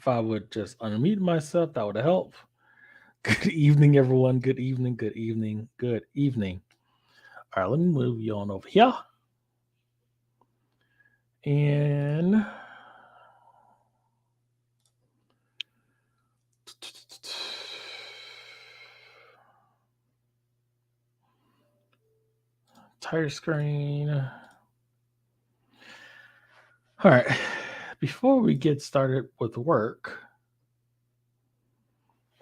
If I would just unmute myself, that would help. Good evening, everyone. Good evening. Good evening. Good evening. All right, let me move you on over here. And entire screen. All right. Before we get started with work,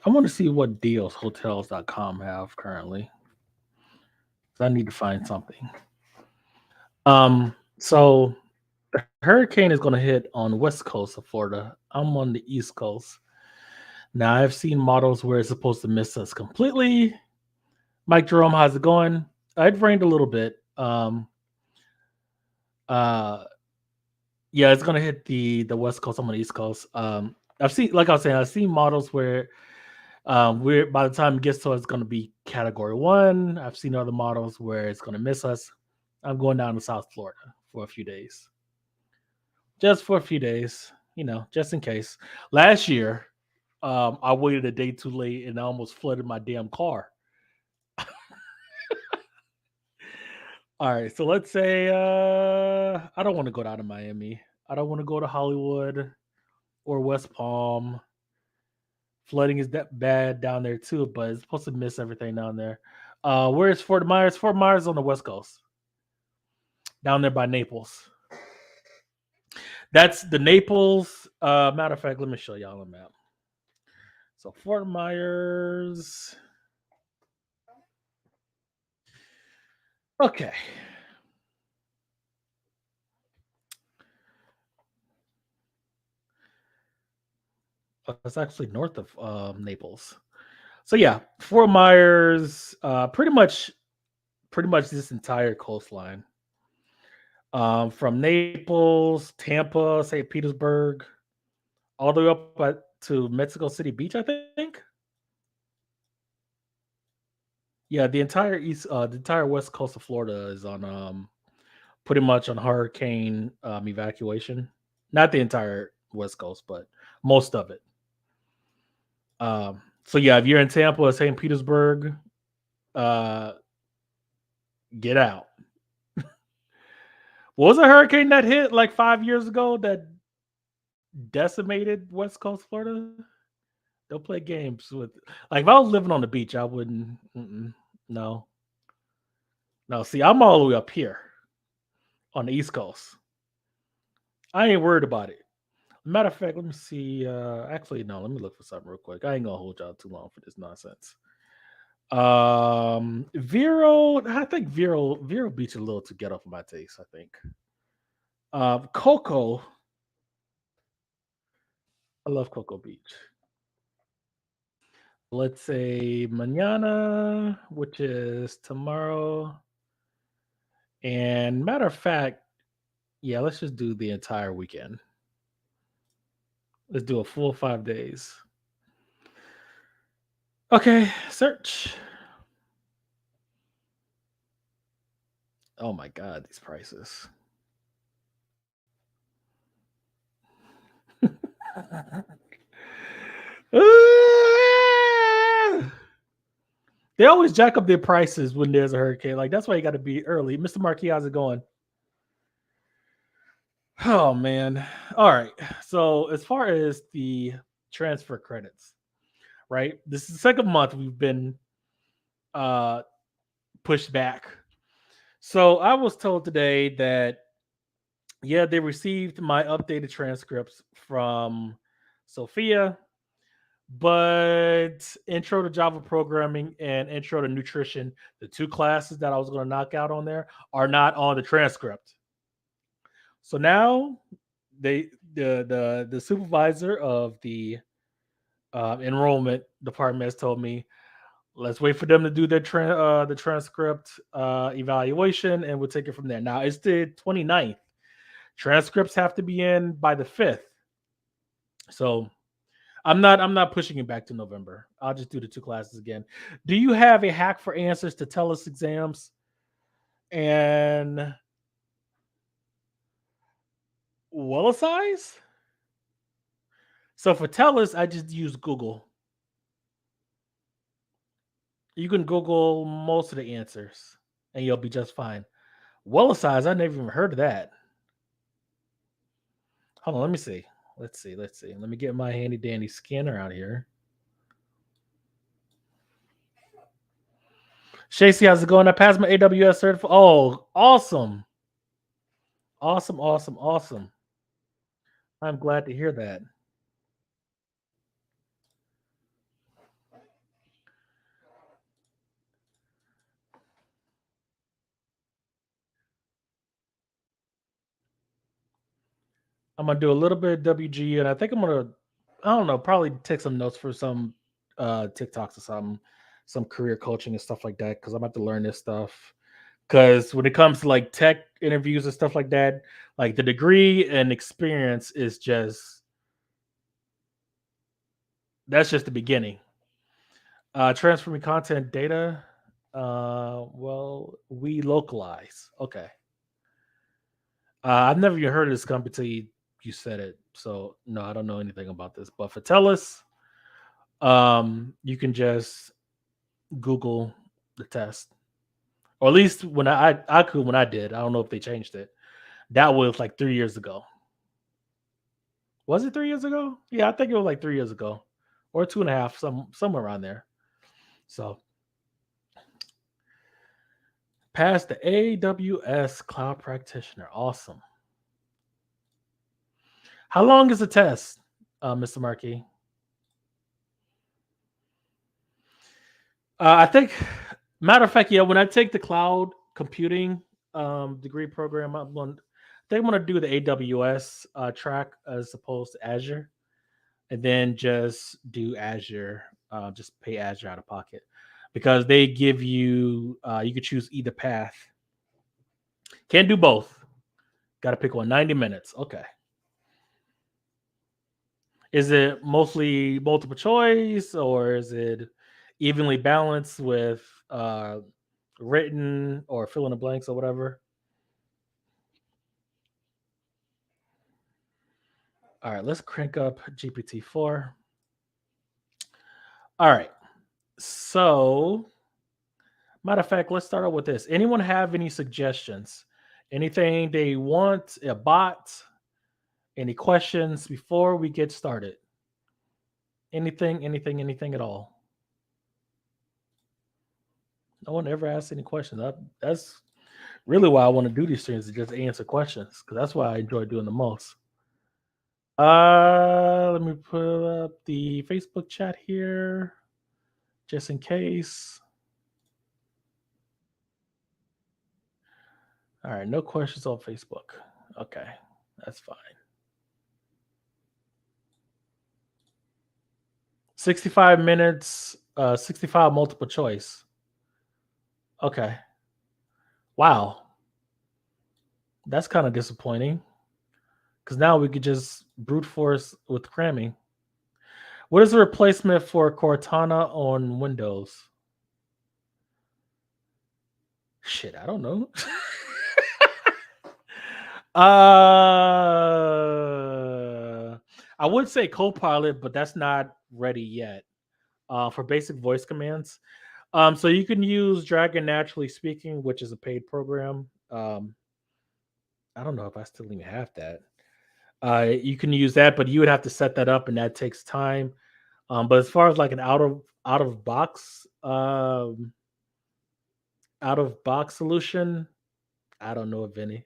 I want to see what deals hotels.com have currently. I need to find something. So the hurricane is going to hit on the west coast of Florida. I'm on the east coast. Now I've seen models where it's supposed to miss us completely. Mike Jerome, how's it going? It rained a little bit. Uh, yeah, it's gonna hit the west coast. I'm on the east coast. I've seen, like I was saying, I've seen models where we're by the time it gets to us, it's gonna be category 1. I've seen other models where it's gonna miss us. I'm going down to South Florida for a few days, just for a few days, just in case. Last year, I waited a day too late and I almost flooded my damn car. All right, so let's say I don't want to go down to Miami. I don't want to go to Hollywood or West Palm. Flooding is that bad down there too, but it's supposed to miss everything down there. Where is Fort Myers? Fort Myers on the West Coast, down there by Naples. That's the Naples. Matter of fact, let me show y'all a map. So Fort Myers. Okay. It's actually north of Naples. So yeah, Fort Myers, pretty much this entire coastline, from Naples, Tampa, St. Petersburg, all the way to Mexico City Beach, I think. Yeah, the entire west coast of Florida is on pretty much on hurricane evacuation. Not the entire west coast, but most of it. So yeah, if you're in Tampa or St. Petersburg, uh, get out. What was a hurricane that hit like 5 years ago that decimated West Coast Florida? Don't play games with. Like if I was living on the beach, I wouldn't. No, no. See, I'm all the way up here on the East Coast. I ain't worried about it. Matter of fact, let me see. Actually, no. Let me look for something real quick. I ain't gonna hold y'all too long for this nonsense. Vero. I think Vero Beach a little too ghetto for my taste. I think. Coco. I love Cocoa Beach. Let's say mañana, which is tomorrow. And matter of fact, yeah, let's just do the entire weekend. Let's do a full 5 days. Okay, search. Oh my god, these prices. They always jack up their prices when there's a hurricane. Like that's why you got to be early. Mr. Marquis, how's it going? Oh man. All right. So as far as the transfer credits, right? This is the second month we've been uh pushed back. So I was told today that yeah, they received my updated transcripts from Sophia, but intro to Java programming and intro to nutrition, the two classes that I was going to knock out on there, are not on the transcript. So now the supervisor of the enrollment department has told me, let's wait for them to do the transcript evaluation, and we'll take it from there. Now it's the 29th. Transcripts have to be in by the 5th. So I'm not pushing it back to November. I'll just do the two classes again. Do you have a hack for answers to TELUS exams? And Size? So for tellers, I just use Google. You can Google most of the answers, and you'll be just fine. Well size, I never even heard of that. Hold on, let me see. Let's see. Let me get my handy dandy scanner out here. Shacey, how's it going? I passed my AWS certificate. Oh, awesome. Awesome. I'm glad to hear that. I'm gonna do a little bit of WG, and I think I'm gonna, I don't know, probably take some notes for some TikToks or something, some career coaching and stuff like that, because I'm about to learn this stuff. Because when it comes to like tech interviews and stuff like that, like the degree and experience is just, that's just the beginning. Transferring content data. Well, we localize. Okay. I've never even heard of this company until you said it. So no, I don't know anything about this. But for Telus, you can just Google the test, or at least when I could when I did. I don't know if they changed it. That was like 3 years ago. Was it 3 years ago? Yeah, I think it was like 3 years ago, or 2.5, somewhere around there. So passed the AWS Cloud Practitioner. Awesome. How long is the test, Mr. Markey? I think, matter of fact, yeah. When I take the cloud computing degree program, I think I'm gonna do the AWS track as opposed to Azure, and then just do Azure. Just pay Azure out of pocket because they give you you could choose either path. Can't do both. Got to pick one. 90 minutes. Okay. Is it mostly multiple choice or is it evenly balanced with written or fill in the blanks or whatever? All right, let's crank up GPT-4. All right. So, matter of fact, let's start out with this. Anyone have any suggestions? Anything they want, a bot? Any questions before we get started? Anything at all? No one ever asked any questions. That's really why I want to do these things, to just answer questions, because that's why I enjoy doing the most. Let me pull up the Facebook chat here, just in case. All right, no questions on Facebook. Okay, that's fine. 65 minutes, 65 multiple choice. Okay. Wow. That's kind of disappointing because now we could just brute force with cramming. What is the replacement for Cortana on Windows? Shit, I don't know. I would say Copilot, but that's not ready yet. For basic voice commands. So you can use Dragon Naturally Speaking, which is a paid program. I don't know if I still even have that. You can use that, but you would have to set that up, and that takes time. But as far as like an out of box solution, I don't know of any.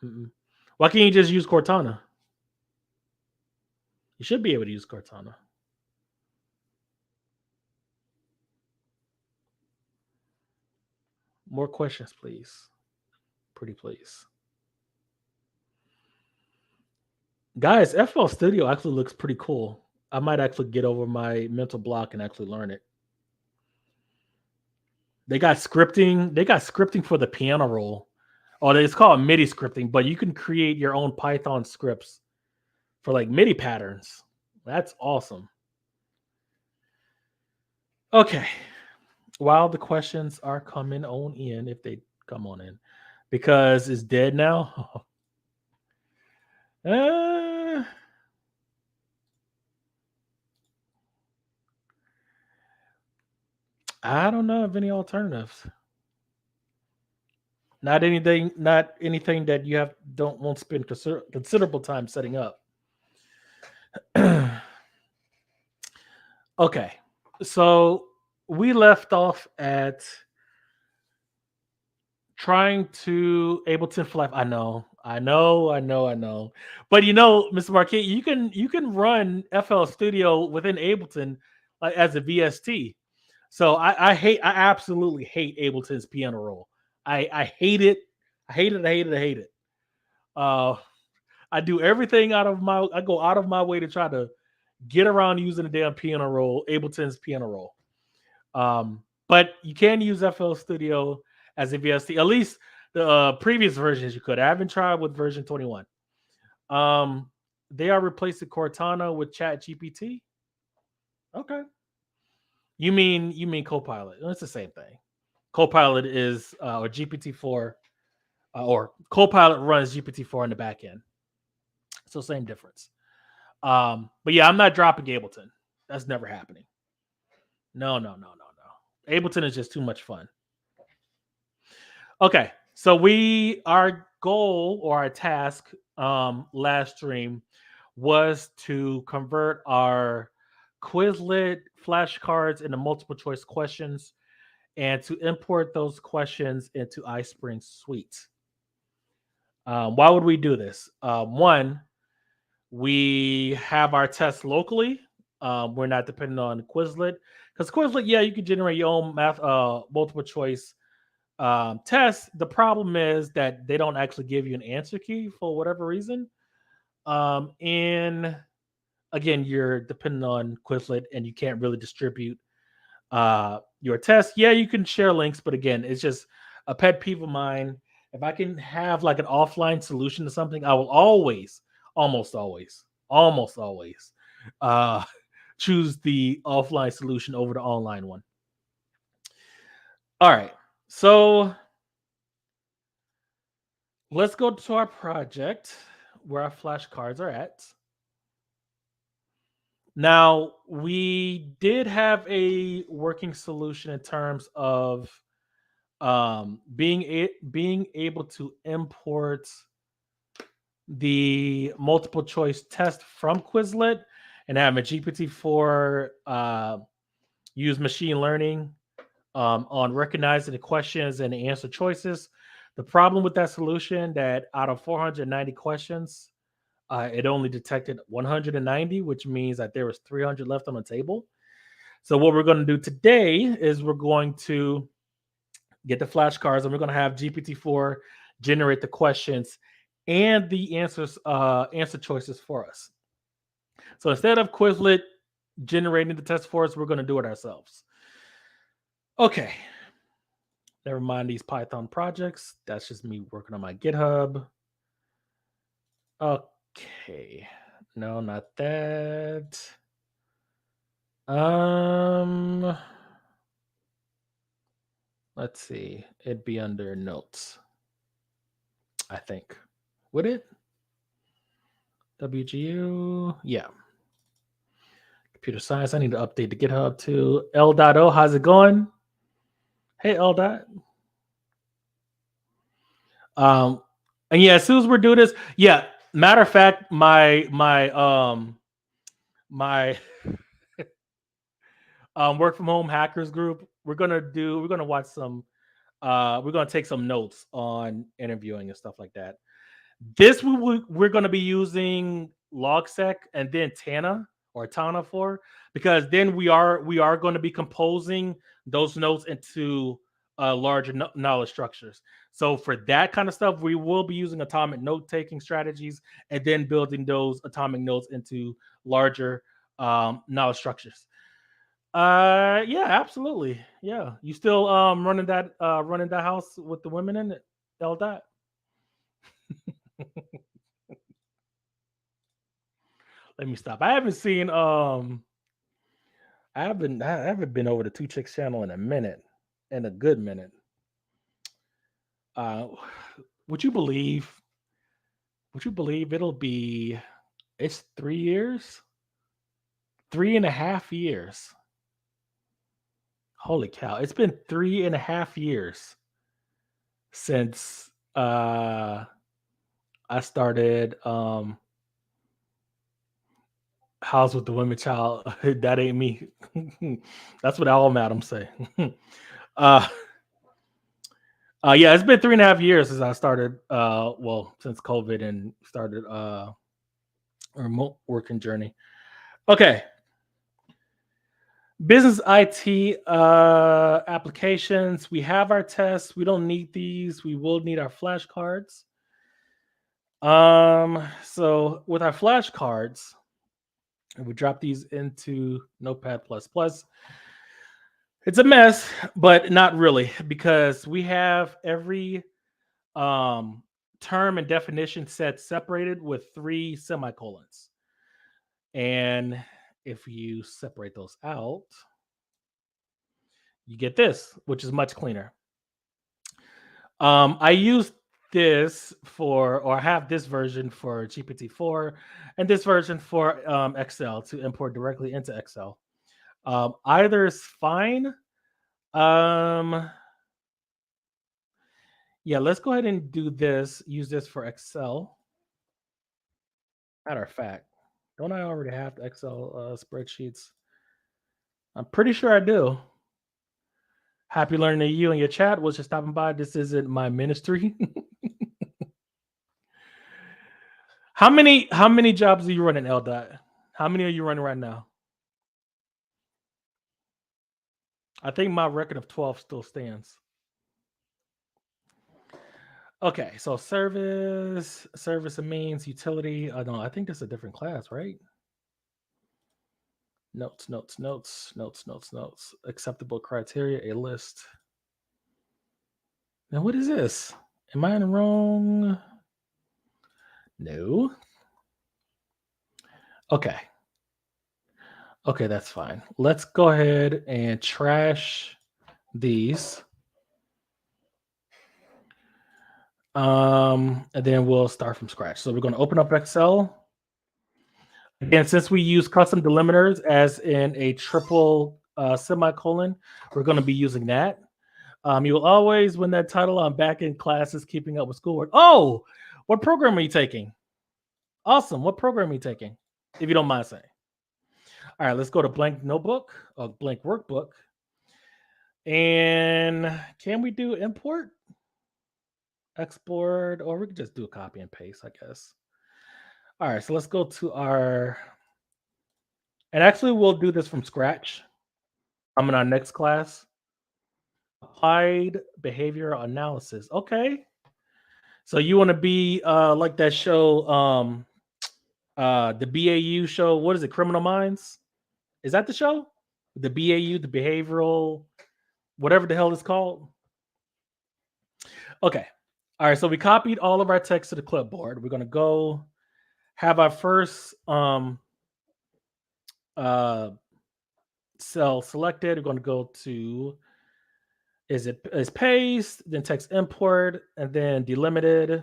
Mm-mm. Why can't you just use Cortana? You should be able to use Cortana. More questions, please. Pretty please. Guys, FL Studio actually looks pretty cool. I might actually get over my mental block and actually learn it. They got scripting. They got scripting for the piano roll. Oh, it's called MIDI scripting, but you can create your own Python scripts for like MIDI patterns. That's awesome. Okay. While the questions are coming on in, if they come on in, because it's dead now. uh, I don't know of any alternatives. Not anything. Not anything that you have don't won't spend considerable time setting up. Okay, so we left off at trying to Ableton for Life. I know. But Mr. Marquette, you can run FL Studio within Ableton like as a VST. So I absolutely hate Ableton's piano roll. I hate it. I hate it. I hate it. I hate it. Uh, I do everything I go out of my way to try to get around using the damn piano roll, Ableton's piano roll. But you can use FL Studio as a VST. At least the previous versions you could. I haven't tried with version 21. Um, they are replacing Cortana with Chat GPT. Okay. You mean Copilot? It's the same thing. Copilot is or GPT-4 or Copilot runs GPT-4 in the back end. So same difference. But yeah, I'm not dropping Ableton. That's never happening. No, no, no, no, no. Ableton is just too much fun. Okay, so our goal or our task last stream was to convert our Quizlet flashcards into multiple choice questions and to import those questions into iSpring Suite. Why would we do this? One, we have our tests locally. We're not dependent on Quizlet because Quizlet, yeah, you can generate your own math, multiple choice tests. The problem is that they don't actually give you an answer key for whatever reason. And again, you're dependent on Quizlet, and you can't really distribute your test. Yeah, you can share links, but again, it's just a pet peeve of mine. If I can have like an offline solution to something, I will always, almost always, uh, choose the offline solution over the online one. All right, so let's go to our project where our flashcards are at. Now, we did have a working solution in terms of being able to import the multiple choice test from Quizlet and have a GPT-4 use machine learning on recognizing the questions and the answer choices. The problem with that solution that out of 490 questions, it only detected 190, which means that there was 300 left on the table. So what we're going to do today is we're going to get the flashcards and we're going to have GPT-4 generate the questions and the answer choices for us. So instead of Quizlet generating the test for us, we're going to do it ourselves. Okay. Never mind these Python projects. That's just me working on my GitHub. Okay. No, not that. Let's see. It'd be under notes, I think. Would it? WGU? Yeah. Computer science. I need to update the GitHub too. L.O, how's it going? Hey, L. And yeah, as soon as we're doing this, yeah. Matter of fact, my work from home hackers group, we're gonna watch some we're gonna take some notes on interviewing and stuff like that. This we're gonna be using logsec and then Tana for, because then we are going to be composing those notes into larger knowledge structures. So for that kind of stuff, we will be using atomic note taking strategies and then building those atomic notes into larger knowledge structures. Yeah, absolutely. Yeah, you still running that house with the women in it? L dot. Let me stop. I haven't seen I haven't been over the Two Chicks channel in a minute, in a good minute. Uh, would you believe? Would you believe it's 3 years, 3.5 years Holy cow. It's been 3.5 years since I started House with the Women Child. That ain't me. That's what all Madam say. uh yeah, it's been 3.5 years since I started well, since COVID and started a remote working journey. Okay. Business IT applications. We have our tests. We don't need these. We will need our flashcards. So with our flashcards, we drop these into Notepad++. It's a mess, but not really, because we have every term and definition set separated with 3 semicolons. And if you separate those out, you get this, which is much cleaner. I use this for, or I have this version for GPT-4 and this version for Excel to import directly into Excel. Either is fine. Yeah, let's go ahead and do this. Use this for Excel. Matter of fact, don't I already have the Excel spreadsheets? I'm pretty sure I do. Happy learning to you and your chat. Was just stopping by. This isn't my ministry. How many jobs are you running, LDOT? How many are you running right now? I think my record of 12 still stands. Okay, so service and means, utility. No, I think that's a different class, right? Notes. Acceptable criteria, a list. Now, what is this? Am I in the wrong? No. Okay, that's fine. Let's go ahead and trash these. And then we'll start from scratch. So we're going to open up Excel. Again, since we use custom delimiters as in a triple semicolon, we're going to be using that. You will always win that title on back-end classes, keeping up with schoolwork. Oh, what program are you taking? Awesome. What program are you taking? If you don't mind saying. All right, let's go to blank notebook or blank workbook. And can we do import? Export, or we could just do a copy and paste, I guess. All right, so let's go to our, and actually we'll do this from scratch. I'm in our next class. Applied behavioral analysis. Okay. So you want to be like that show, the BAU show. What is it? Criminal Minds? Is that the show? The BAU, the behavioral, whatever the hell it's called. Okay. All right. So we copied all of our text to the clipboard. We're going to go have our first cell selected. We're going to go to is paste, then text import, and then delimited,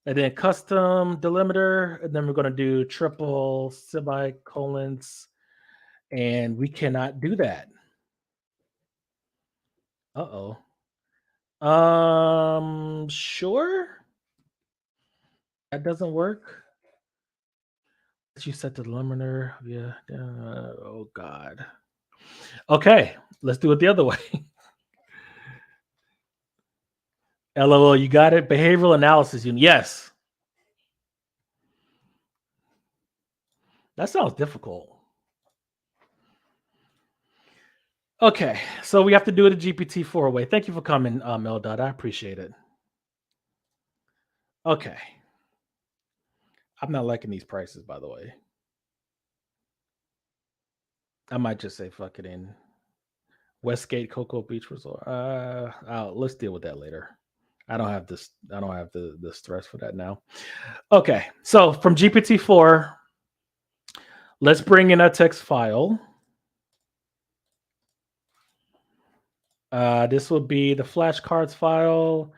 and then custom delimiter, and then we're going to do triple semicolons, and we cannot do that. Sure. That doesn't work. You set the delimiter. Yeah. Oh God. Okay, let's do it the other way. LOL, you got it. Behavioral analysis unit. Yes. That sounds difficult. Okay, so we have to do it a GPT-4 way. Thank you for coming, Meldot. I appreciate it. Okay. I'm not liking these prices, by the way. I might just say fuck it in. Westgate Cocoa Beach Resort. Let's deal with that later. I don't have this. I don't have the stress for that now. Okay, so from GPT-4, let's bring in a text file. This will be the flashcards file,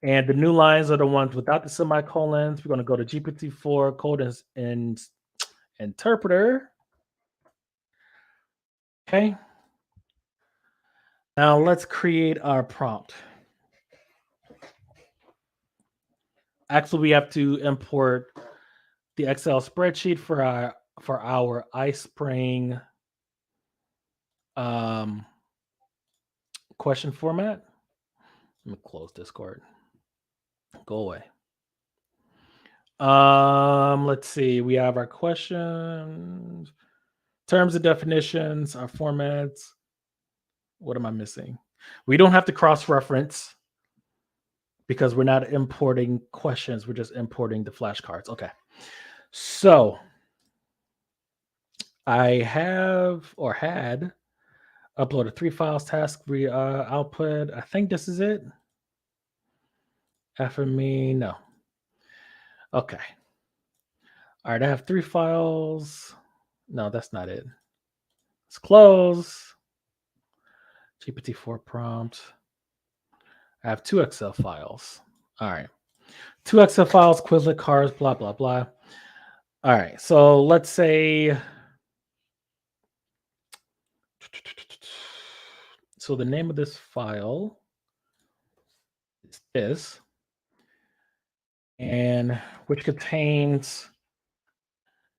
and the new lines are the ones without the semicolons. We're going to go to GPT-4 code and interpreter. Okay. Now let's create our prompt. Actually, we have to import the Excel spreadsheet for our iSpring question format. Let me close Discord. Go away. Let's see. We have our questions, terms and definitions, our formats. What am I missing? We don't have to cross-reference because we're not importing questions. We're just importing the flashcards. Okay. So I have or had uploaded 3 files, task output. I think this is it. After me, no. Okay. All right, I have 3 files. No, that's not it. Let's close. GPT-4 prompt. I have 2 Excel files. All right. 2 Excel files, Quizlet cards, blah, blah, blah. All right. So let's say, so the name of this file is this, and which contains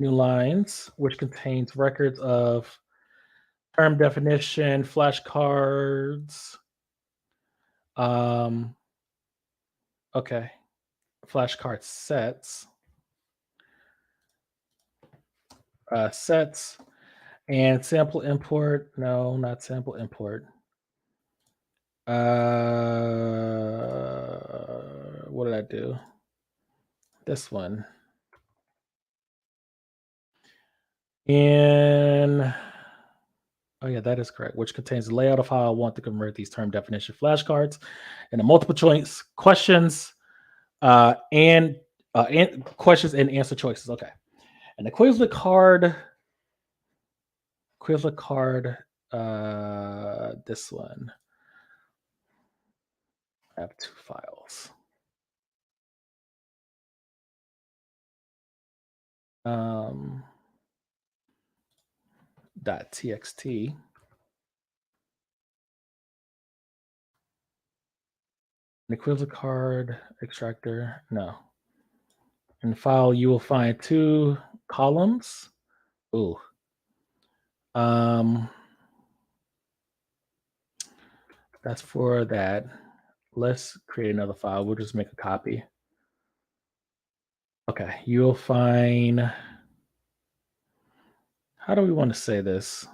new lines, which contains records of term definition, flashcards. Okay. Flashcard sets. Sets and sample import. No, not sample import. What did I do? This one. And oh yeah, that is correct. Which contains the layout of how I want to convert these term definition flashcards into multiple choice questions and questions and answer choices. Okay. And the Quizlet card, this one. I have 2 files. .txt. The Quizlet card extractor, no. In the file, you will find 2 columns. Ooh. That's for that. Let's create another file. We'll just make a copy. Okay, you'll find, how do we want to say this?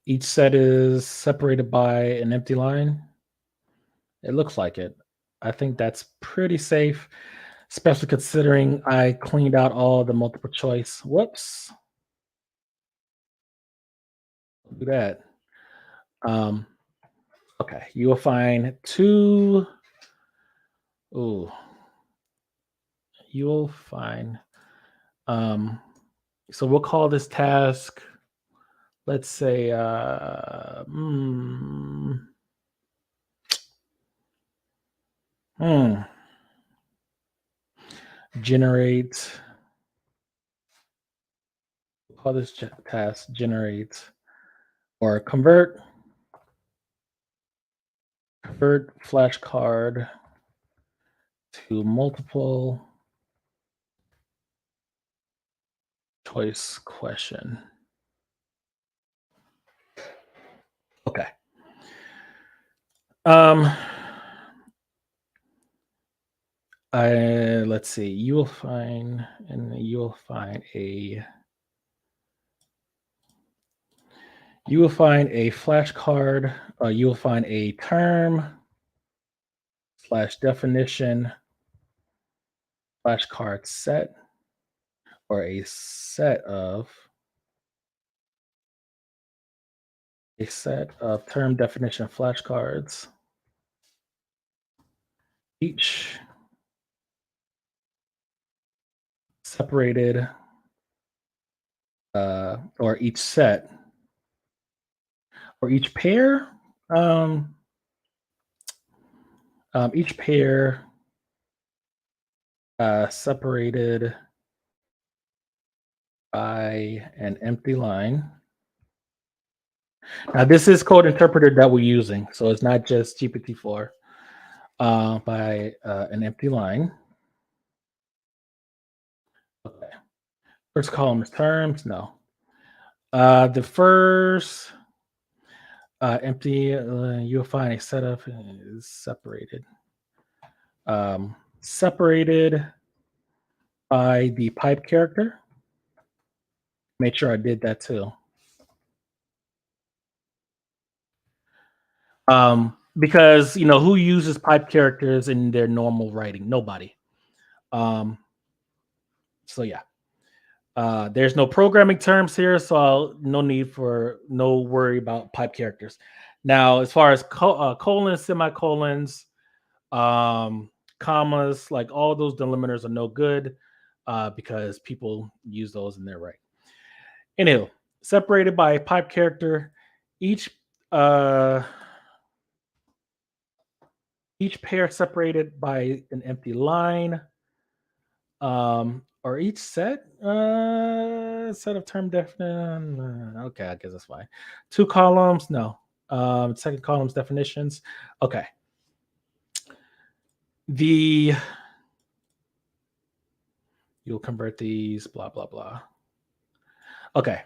Each set is separated by an empty line. It looks like it. I think that's pretty safe, especially considering I cleaned out all the multiple choice. Whoops. Do that. Okay, you will find 2. Ooh. You'll find. So we'll call this task, let's say, generate. We'll call this task generate or convert flashcard to multiple choice question. Okay. Let's see. You will find a flashcard. You will find a term / definition flashcard set, or a set of term definition flashcards, each separated, or each set, or each pair, separated by an empty line. Now, this is code interpreter that we're using, so it's not just GPT-4 by an empty line. Okay. First column is terms. No. The first empty, you'll find a setup is separated. Separated by the pipe character. Make sure I did that too. Because who uses pipe characters in their normal writing? Nobody. So yeah. There's no programming terms here, so no worry about pipe characters. Now, as far as colons, semicolons, commas, like all those delimiters are no good because people use those in their writing. Anywho, separated by a pipe character, each pair separated by an empty line. Or each set of term definition. Okay, I guess that's fine. 2 columns, no. Second column's definitions. Okay. You'll convert these, blah blah blah. Okay.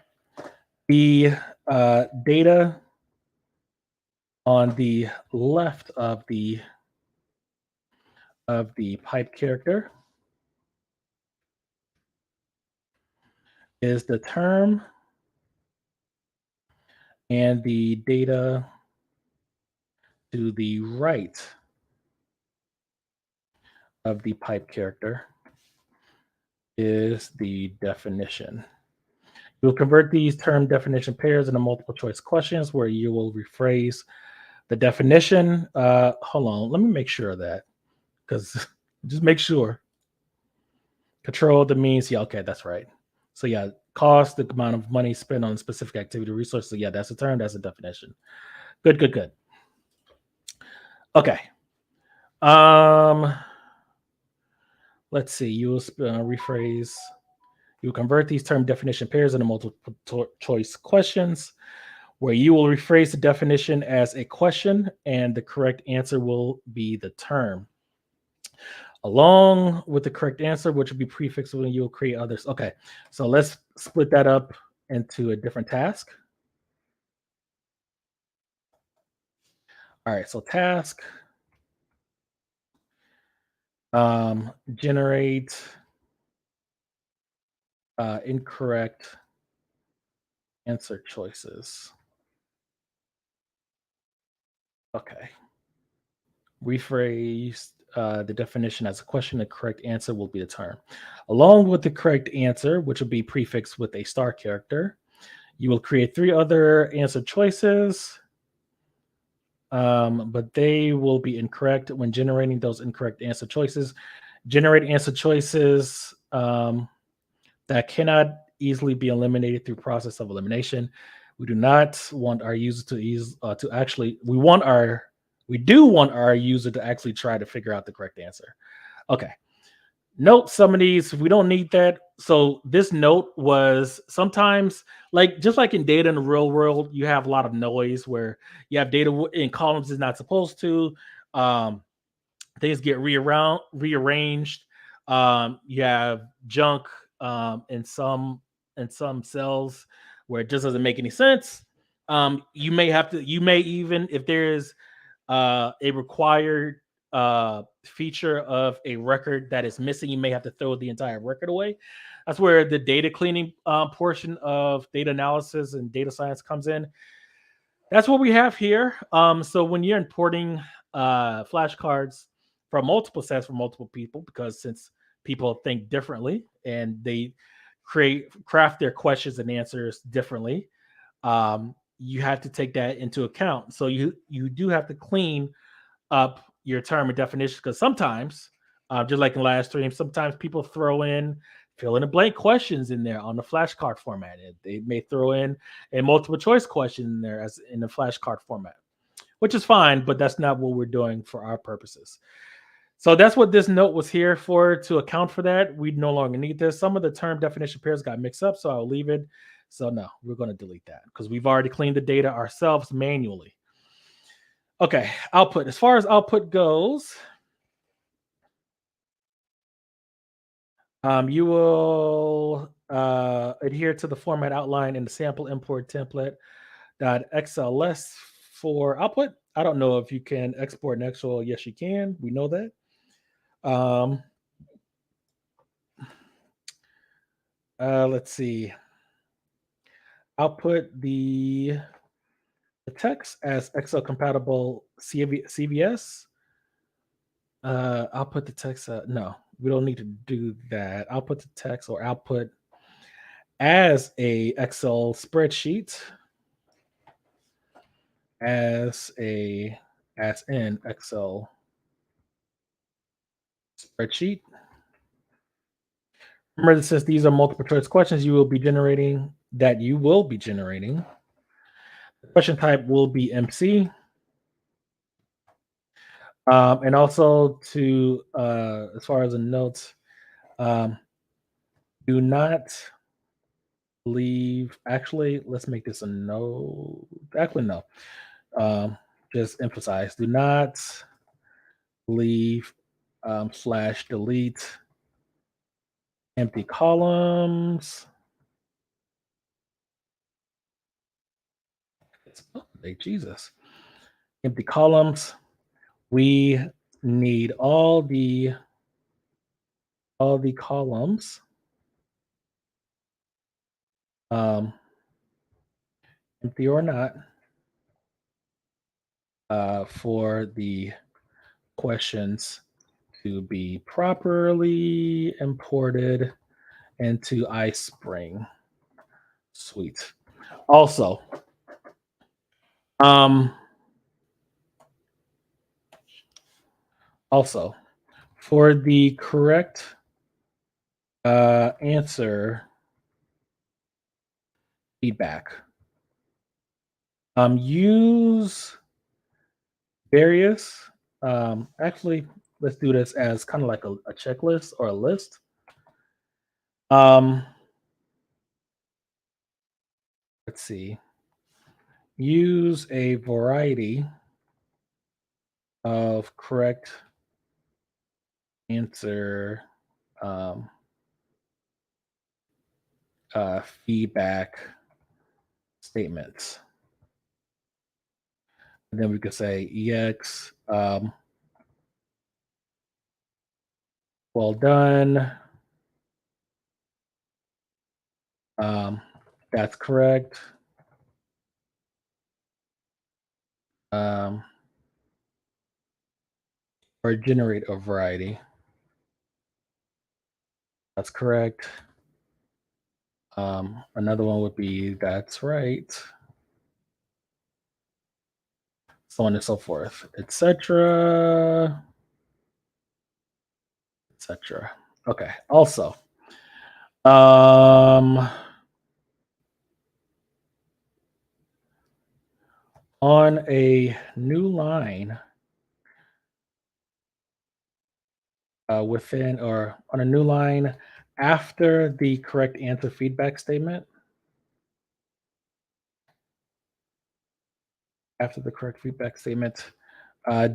The data on the left of the pipe character is the term, and the data to the right of the pipe character is the definition. You'll convert these term definition pairs into multiple choice questions where you will rephrase the definition. Hold on, let me make sure of that, because just make sure. Control the means. Yeah, okay, that's right. So yeah, cost, the amount of money spent on specific activity resource. So yeah, that's a term, that's a definition. Good. Okay. Let's see. You will rephrase. You will convert these term definition pairs into multiple choice questions where you will rephrase the definition as a question and the correct answer will be the term. Along with the correct answer, which will be prefixed when you'll create others. Okay, so let's split that up into a different task. All right, so task, generate incorrect answer choices. Okay. Rephrase the definition as a question. The correct answer will be the term. Along with the correct answer, which will be prefixed with a star character, you will create 3 other answer choices, but they will be incorrect when generating those incorrect answer choices. Generate answer choices that cannot easily be eliminated through process of elimination. We do not want our user to actually. We do want our user to actually try to figure out the correct answer. Okay. Note some of these, we don't need that. So this note was sometimes just like in data in the real world, you have a lot of noise where you have data in columns is not supposed to. Things get rearranged. You have junk in some cells where it just doesn't make any sense. You may even, if there's a required feature of a record that is missing, you may have to throw the entire record away. That's where the data cleaning portion of data analysis and data science comes in. That's what we have here. So when you're importing flashcards from multiple sets from multiple people, because since people think differently and they craft their questions and answers differently, you have to take that into account. So you do have to clean up your term and definitions, because sometimes, just like in the last stream, sometimes people throw in fill in the blank questions in there on the flashcard format. They may throw in a multiple choice question in there as in the flashcard format, which is fine, but that's not what we're doing for our purposes. So that's what this note was here for, to account for that. We no longer need this. Some of the term definition pairs got mixed up, so I'll leave it. So no, we're going to delete that because we've already cleaned the data ourselves manually. Okay, output. As far as output goes, you will adhere to the format outlined in the sample import template .xls for output. I don't know if you can export an actual. Yes, you can. We know that. Let's see. Output the text as Excel compatible CVS. Output the text. No, we don't need to do that. Output the text or output as a Excel spreadsheet, as in Excel spreadsheet. Remember that since these are multiple choice questions you will be generating, the question type will be MC. And also to as far as a note, do not leave. Actually, let's make this a no. Actually, no. Just emphasize: do not leave / delete empty columns. Hey, Jesus, empty columns. We need all the columns. Empty or not, for the questions to be properly imported into iSpring. Sweet. Also, for the correct answer feedback, use various. Actually, let's do this as kind of like a checklist or a list. Let's see. Use a variety of correct answer feedback statements. And then we could say EX, well done. That's correct. Or generate a variety. That's correct. Another one would be that's right. So on and so forth, etc. etc. Okay. Also, on a new line within or on a new line after the correct answer feedback statement. After the correct feedback statement,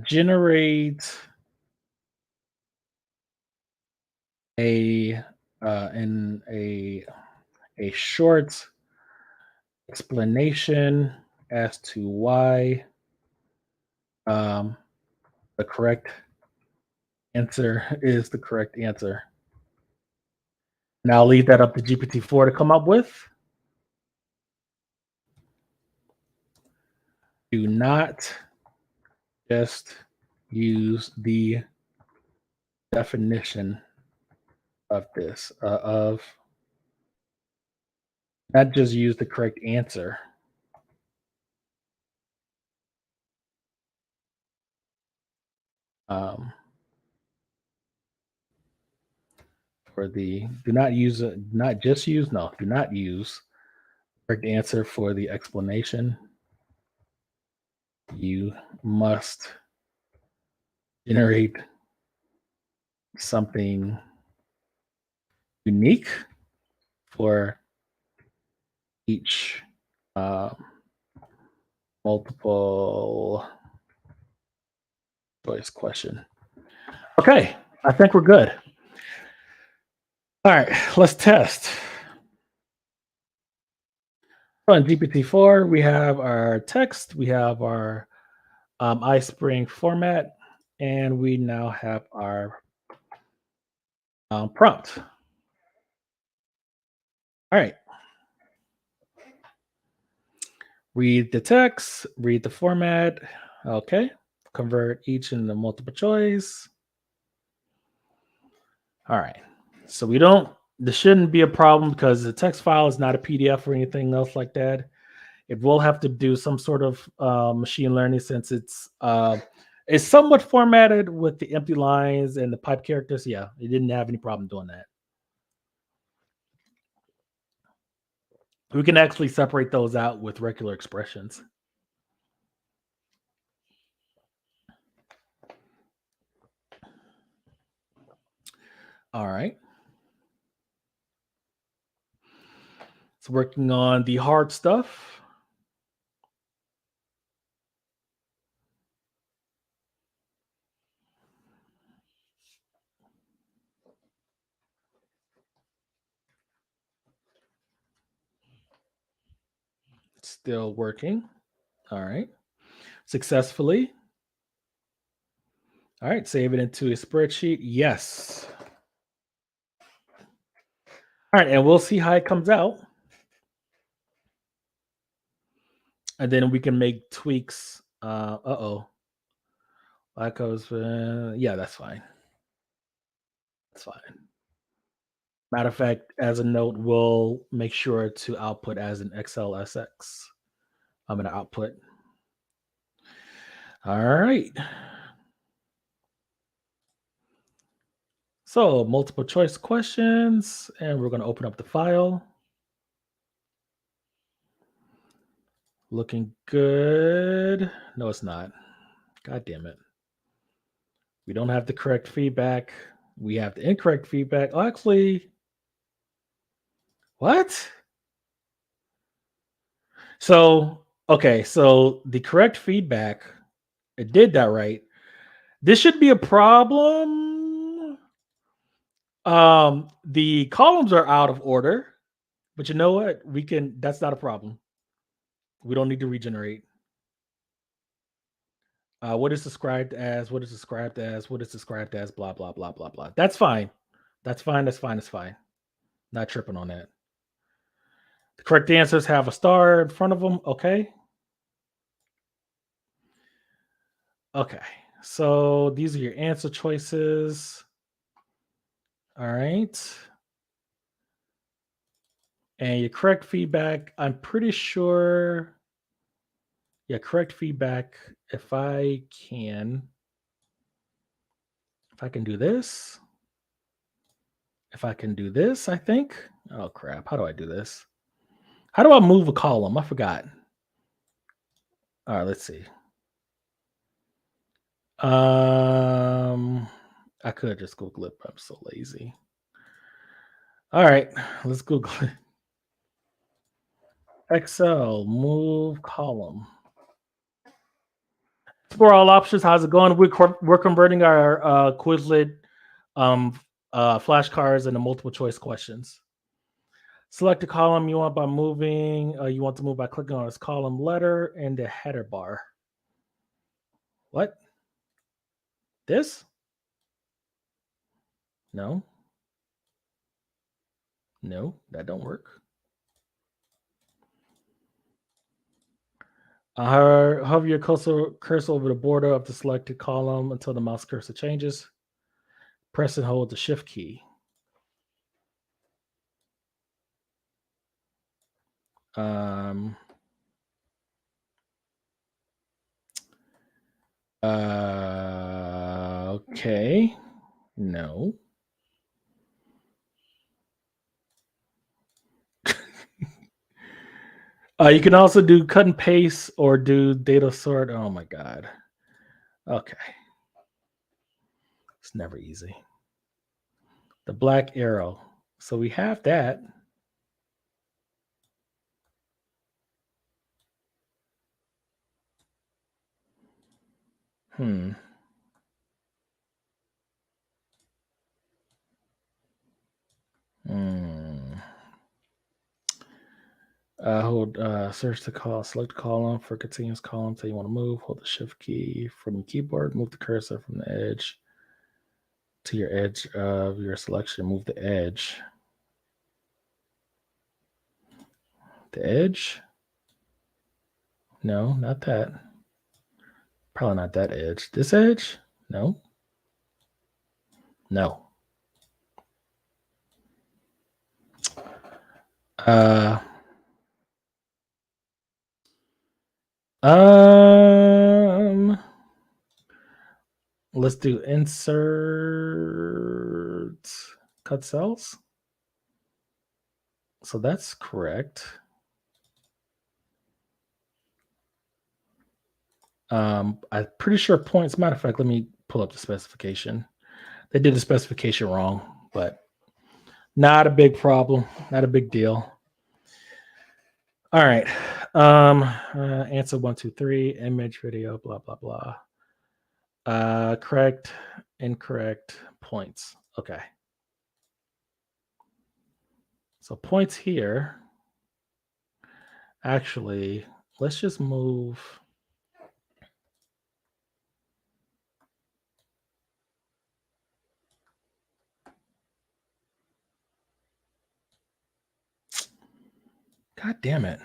generate a short explanation as to why the correct answer is the correct answer. And I'll leave that up to GPT-4 to come up with. Do not just use the definition of this, not just use the correct answer. For the do not use correct answer for the explanation. You must generate something unique for each multiple choice question. Okay, I think we're good. All right, let's test. On GPT-4, we have our text, we have our iSpring format, and we now have our prompt. All right. Read the text, read the format. Okay. Convert each into multiple choice. All right. So this shouldn't be a problem because the text file is not a PDF or anything else like that. It will have to do some sort of machine learning since it's somewhat formatted with the empty lines and the pipe characters. Yeah, it didn't have any problem doing that. We can actually separate those out with regular expressions. All right. It's working on the hard stuff. It's still working. All right. Successfully. All right. Save it into a spreadsheet. Yes. All right. And we'll see how it comes out. And then we can make tweaks. That goes. Yeah, that's fine. That's fine. Matter of fact, as a note, we'll make sure to output as an XLSX. I'm going to output. All right. So multiple choice questions, and we're going to open up the file. Looking good. No, it's not. God damn it. We don't have the correct feedback. We have the incorrect feedback. Oh, actually, what? So, okay, so the correct feedback, it did that right. This should be a problem. The columns are out of order, but you know what? That's not a problem. We don't need to regenerate. What is described as, what is described as, what is described as, blah, blah, blah, blah, blah. That's fine. That's fine. That's fine. That's fine. Not tripping on that. The correct answers have a star in front of them. Okay. Okay. So these are your answer choices. All right. And your correct feedback, I'm pretty sure. Yeah, correct feedback. If I can do this. If I can do this, I think. Oh crap. How do I do this? How do I move a column? I forgot. All right, let's see. I could just Google it, but I'm so lazy. All right, let's Google it. Excel, move column. Explore all options. How's it going? We're converting our Quizlet flashcards into multiple choice questions. Select a column you want by moving. You want to move by clicking on this column letter and the header bar. What? This? No. No, that don't work. Hover your cursor over the border of the selected column until the mouse cursor changes. Press and hold the shift key. Okay. No. You can also do cut and paste or do data sort. Oh my God. Okay. It's never easy. The black arrow. So we have that. Hmm. Search the call, select column for continuous column that you want to move. Hold the shift key from the keyboard, move the cursor from the edge to your edge of your selection. Move the edge. The edge? No, not that. Probably not that edge. This edge? No. No. Um let's do insert cut cells. So that's correct. I'm pretty sure points. Matter of fact, let me pull up the specification. They did the specification wrong, but not a big problem, not a big deal. All right. Answer 1, 2, 3, image, video, blah, blah, blah. Correct, incorrect, points. Okay. So points here. Actually, let's just move. God damn it.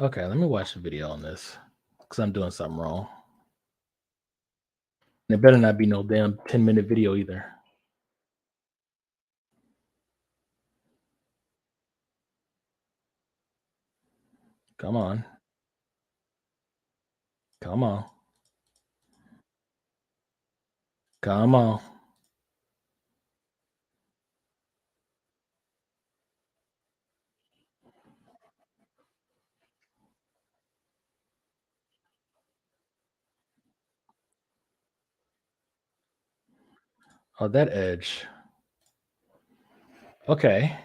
Okay, let me watch the video on this because I'm doing something wrong. And it better not be no damn 10-minute video either. Come on. Come on. Come on. Oh, that edge. Okay.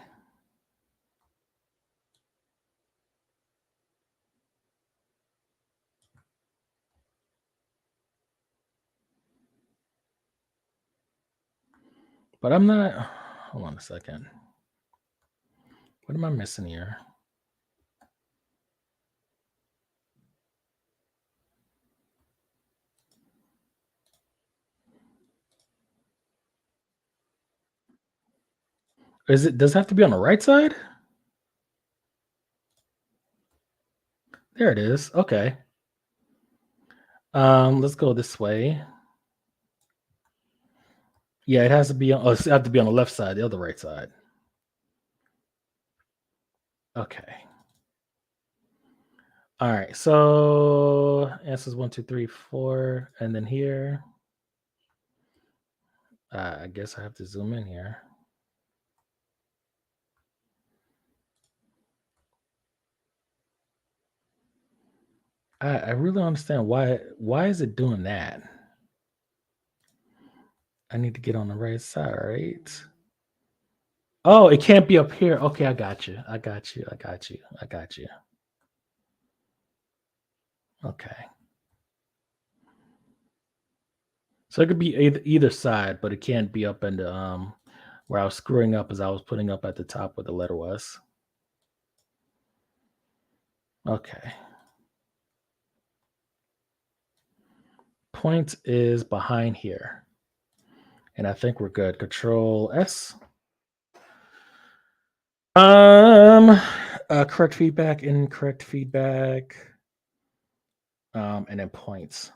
But I'm not. Hold on a second. What am I missing here? Does it have to be on the right side? There it is. Okay. Let's go this way. Yeah, it has to be on. Oh, it has to be on the left side, the other right side. Okay. All right. So answers 1, 2, 3, 4, and then here. I guess I have to zoom in here. I really don't understand why is it doing that? I need to get on the right side, right? Oh, it can't be up here. Okay, I got you. I got you. I got you. I got you. Okay. So it could be either side, but it can't be up in the where I was screwing up as I was putting up at the top where the letter was. Okay. Point is behind here. And I think we're good. Control S. Correct feedback, incorrect feedback. And then points.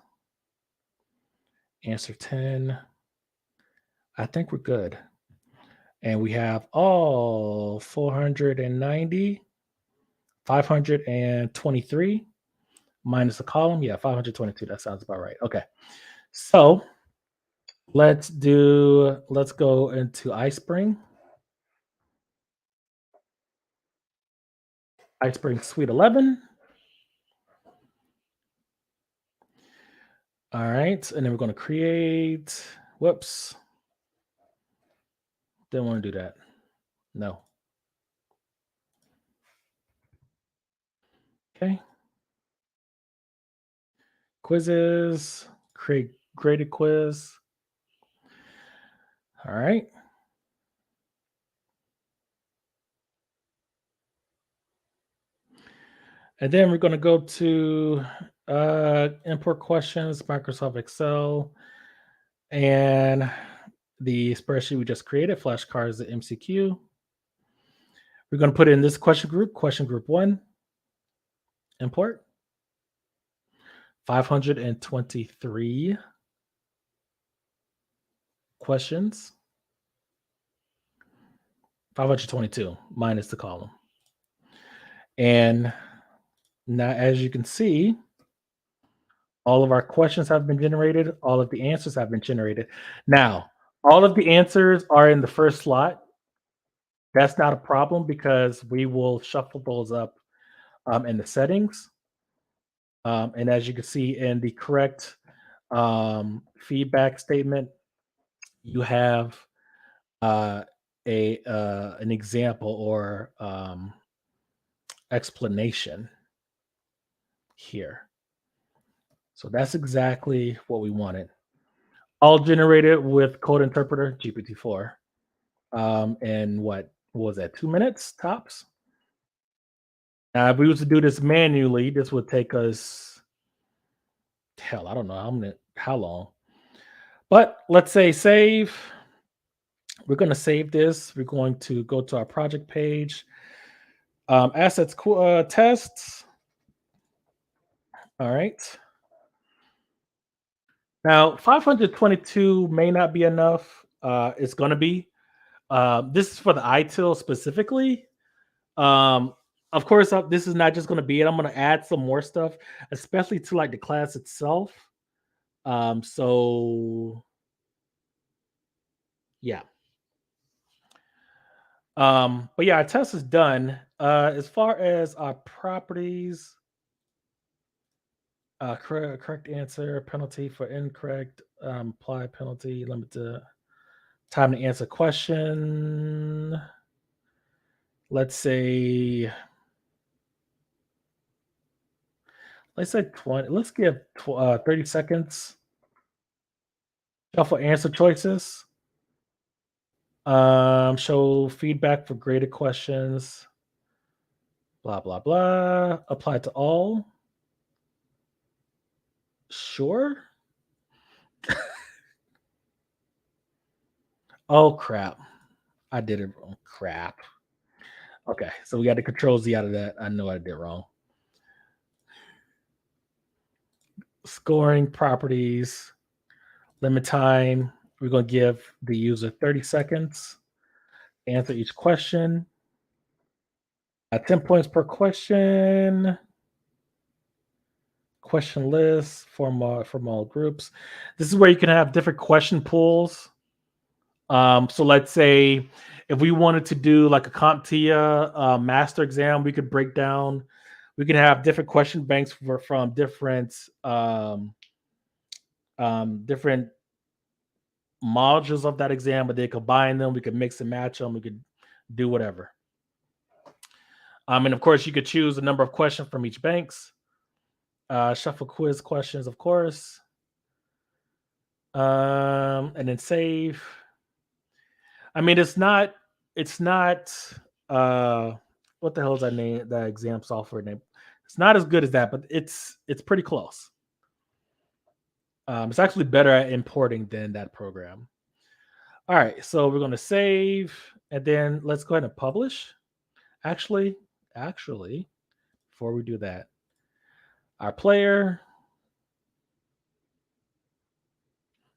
Answer 10. I think we're good. And we have all 490, 523 minus the column. Yeah, 522. That sounds about right. Okay. So let's go into iSpring. iSpring Suite 11. All right. And then we're going to create, whoops. Didn't want to do that. No. Okay. quizzes, create graded quiz. All right. And then we're going to go to import questions, Microsoft Excel, and the spreadsheet we just created, flashcards, the MCQ. We're going to put in this question group 1, import. 523 questions. 522 minus the column. And now, as you can see, all of our questions have been generated. All of the answers have been generated. Now, all of the answers are in the first slot. That's not a problem because we will shuffle those up in the settings. And as you can see in the correct feedback statement, you have an example or explanation here. So that's exactly what we wanted. All generated with code interpreter GPT-4. And what was that? 2 minutes tops. Now, if we was to do this manually, this would take us, hell, I don't know how long. But let's say save. We're going to save this. We're going to go to our project page. Assets tests. All right. Now, 522 may not be enough. It's going to be. This is for the ITIL specifically. Of course, this is not just going to be it. I'm going to add some more stuff, especially to like the class itself. So yeah. But yeah, our test is done. As far as our properties, correct answer, penalty for incorrect, apply penalty, limit to time to answer question. Let's say 20. Let's give 30 seconds. Shuffle answer choices. Show feedback for graded questions. Blah, blah, blah. Apply to all. Sure. Oh, crap. I did it wrong. Crap. Okay, so we got the control Z out of that. I know I did wrong. Scoring properties, limit time. We're going to give the user 30 seconds. Answer each question. 10 points per question. Question list from all groups. This is where you can have different question pools. So let's say if we wanted to do like a CompTIA master exam, we could break down. We can have different question banks from different different modules of that exam, but they combine them. We could mix and match them. We could do whatever. And of course, you could choose a number of questions from each banks. Shuffle quiz questions, of course. And then save. I mean, it's not what the hell is that name, that exam software name? It's not as good as that, but it's pretty close. It's actually better at importing than that program. All right, so we're going to save, and then let's go ahead and publish. Actually, before we do that, our player.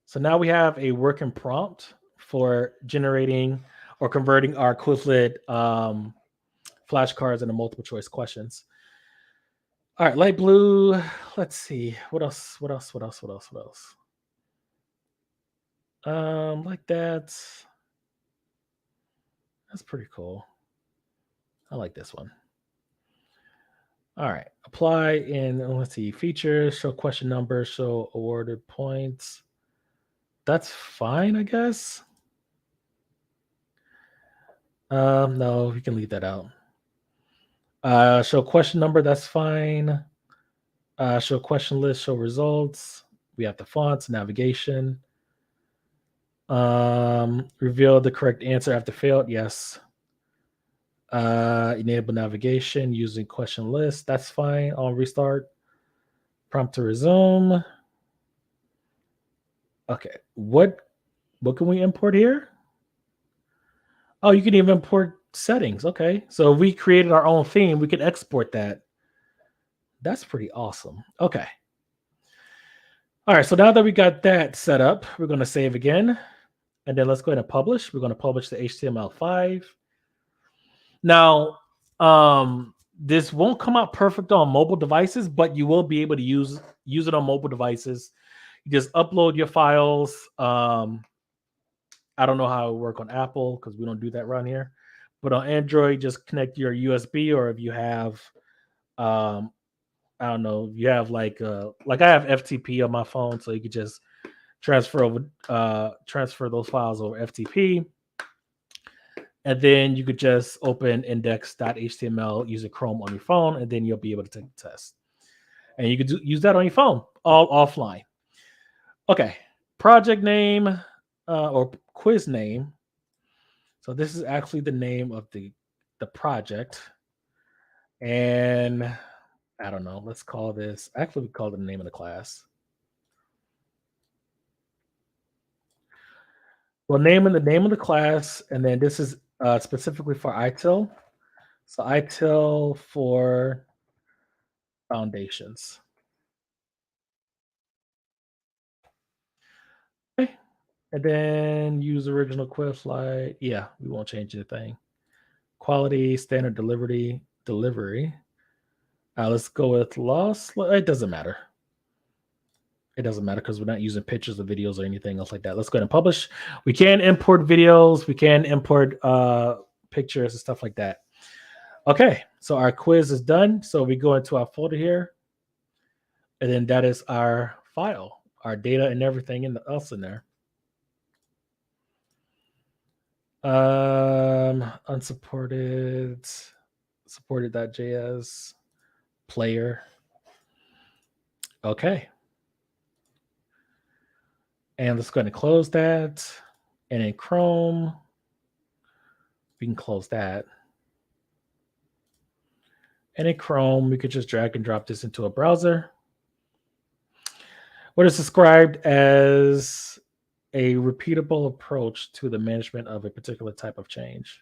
So now we have a working prompt for generating or converting our Quizlet flashcards into multiple choice questions. All right, light blue. Let's see. What else? Like that. That's pretty cool. I like this one. All right, apply in, let's see, features, show question number, show awarded points. That's fine, I guess. No, we can leave that out. Show question number, that's fine. Show question list, show results. We have the fonts, navigation. Reveal the correct answer after failed. Yes. Enable navigation using question list. That's fine. I'll restart. Prompt to resume. Okay. What can we import here? Oh, you can even import settings. Okay. So if we created our own theme, we can export that. That's pretty awesome. Okay. All right. So now that we got that set up, we're going to save again. And then let's go ahead and publish. We're going to publish the HTML5. Now, this won't come out perfect on mobile devices, but you will be able to use it on mobile devices. You just upload your files. I don't know how it work on Apple because we don't do that around here. But on Android, just connect your USB, or if you have, I don't know, if you have like I have FTP on my phone, so you could just transfer those files over FTP. And then you could just open index.html using Chrome on your phone, and then you'll be able to take the test. And you could use that on your phone, all offline. Okay, project name or quiz name. So this is actually the name of the project. And I don't know, let's call this, actually we call it the name of the class. Well, name the name of the class, and then this is specifically for ITIL. So ITIL for foundations. Okay. And then use original quiz slide. Yeah, we won't change anything. Quality, standard delivery. Let's go with loss. It doesn't matter. It doesn't matter because we're not using pictures or videos or anything else like that. Let's go ahead and publish. We can import videos. We can import pictures and stuff like that. Okay, so our quiz is done. So we go into our folder here, and then that is our file, our data and everything else in there. Unsupported, supported.js, player. Okay. And let's go ahead and close that. And in Chrome, we can close that. And in Chrome, we could just drag and drop this into a browser. What is described as a repeatable approach to the management of a particular type of change.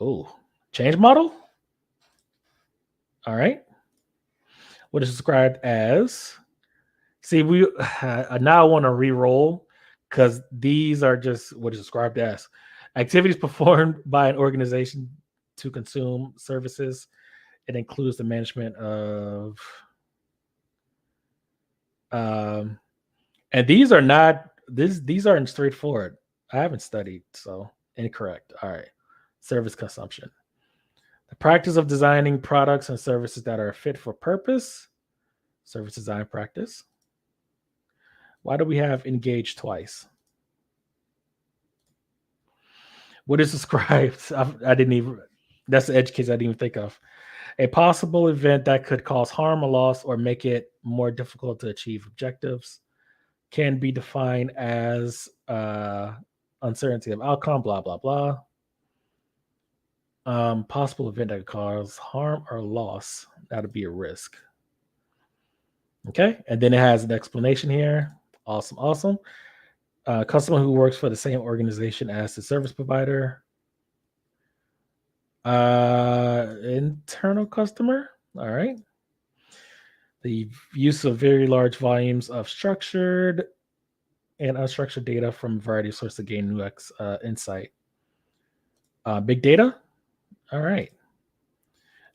Oh, change model? All right. What is described as, see, we now I want to re-roll because these are just what is described as activities performed by an organization to consume services. It includes the management of, and these are not, these aren't straightforward. I haven't studied, so incorrect. All right. Service consumption. The practice of designing products and services that are fit for purpose. Service design practice. Why do we have engage twice? What is described? I didn't even, that's the edge case I didn't even think of. A possible event that could cause harm or loss or make it more difficult to achieve objectives can be defined as uncertainty of outcome, blah, blah, blah. Possible event that could cause harm or loss. That'll be a risk. Okay. And then it has an explanation here. Awesome. Awesome. Customer who works for the same organization as the service provider. Internal customer. All right. The use of very large volumes of structured and unstructured data from a variety of sources to gain new insight. Big data. All right.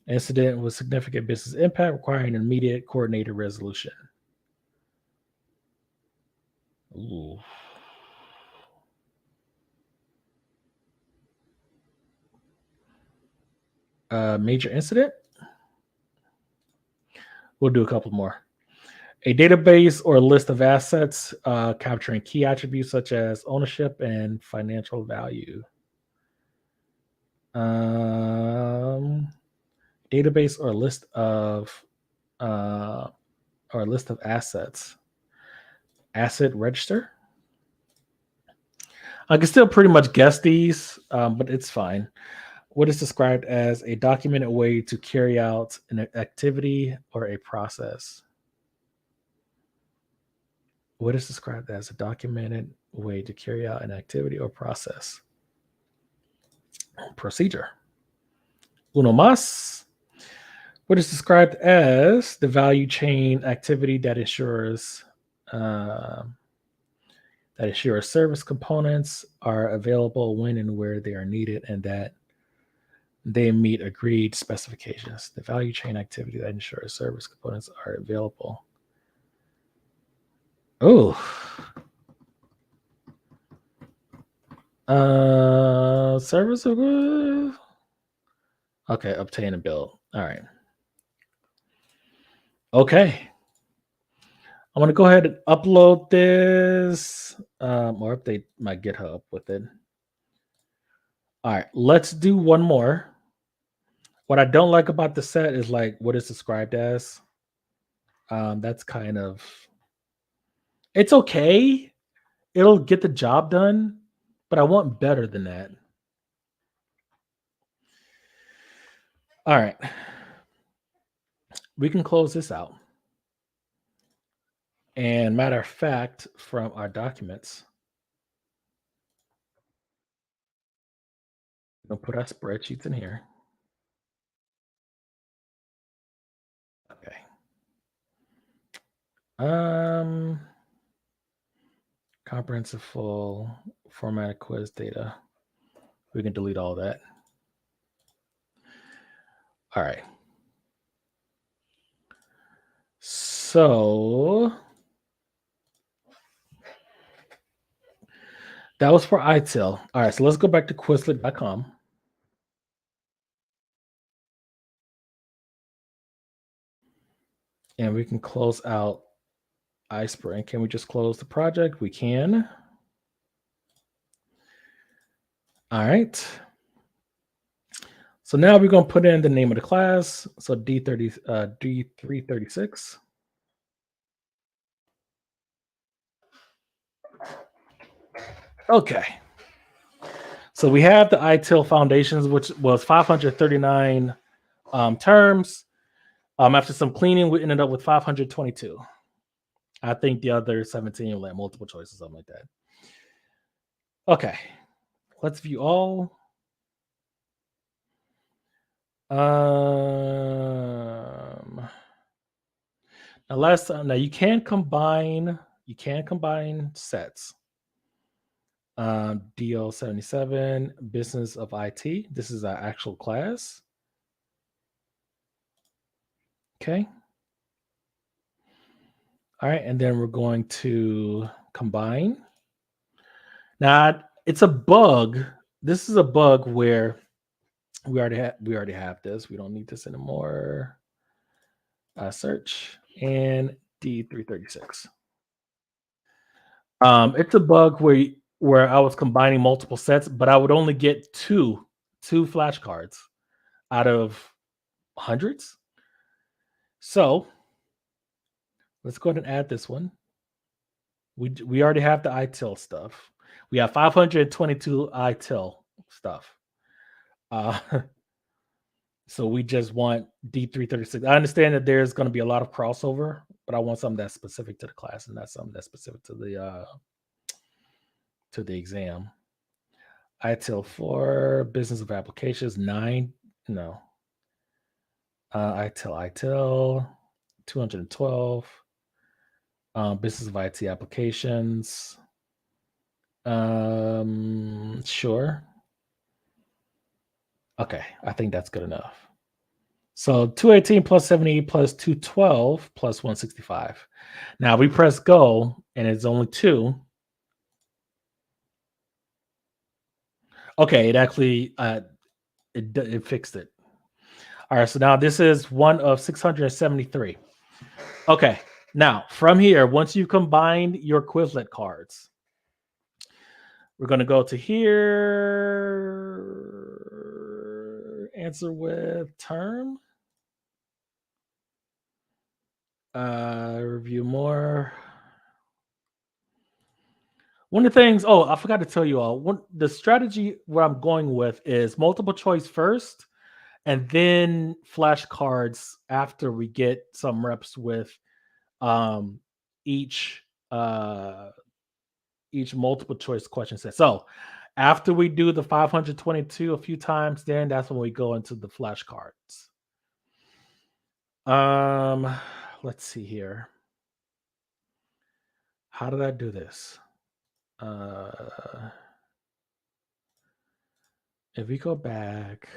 Incident with significant business impact requiring immediate coordinated resolution. Ooh. Major incident. We'll do a couple more. A database or list of assets capturing key attributes such as ownership and financial value. Database or list of or a list of assets. Asset register. I can still pretty much guess these, but it's fine. What is described as a documented way to carry out an activity or a process? What is described as a documented way to carry out an activity or process? Procedure. Uno más. What is described as the value chain activity that ensures service components are available when and where they are needed and that they meet agreed specifications. The value chain activity that ensures service components are available. Oh. Service. Okay, obtain and build. All right. Okay. I'm going to go ahead and upload this or update my GitHub with it. All right, let's do one more. What I don't like about the set is like what it's described as. That's kind of, it's okay. It'll get the job done, but I want better than that. All right. We can close this out. And matter of fact, from our documents, we'll put our spreadsheets in here. Okay. Comprehensive full formatted quiz data. We can delete all that. All right. So that was for ITIL. All right, so let's go back to Quizlet.com. And we can close out iSpring. Can we just close the project? We can. All right. So now we're going to put in the name of the class. So D336. Okay. So we have the ITIL foundations, which was 539 terms. After some cleaning, we ended up with 522. I think the other 17 were like multiple choice or something like that. Okay. Let's view all. Now you can combine sets. DL77, Business of IT. This is our actual class. Okay. All right, and then we're going to combine. Now it's a bug. This is a bug where we already have this. We don't need this anymore. Search and D336. It's a bug where I was combining multiple sets, but I would only get two flashcards out of hundreds. So let's go ahead and add this one. We already have the ITIL stuff. We have 522 ITIL stuff. So we just want D336. I understand that there's going to be a lot of crossover, but I want something that's specific to the class and not something that's specific to the exam. ITIL 4, Business of Applications 9. No. ITIL 212. Business of IT Applications. Sure. Okay, I think that's good enough. So 218 plus 70 plus 212 plus 165. Now we press go and it's only 2. Okay, it actually it fixed it. All right, so now this is one of 673. Okay, now from here, once you combine your Quizlet cards, we're going to go to here, answer with term. Review more. One of the things, oh, I forgot to tell you all, the strategy where I'm going with is multiple choice first, and then flashcards after we get some reps with um, each uh, each multiple choice question set. So after we do the 522 a few times, then that's when we go into the flashcards. Um, let's see here. How did I do this? If we go back,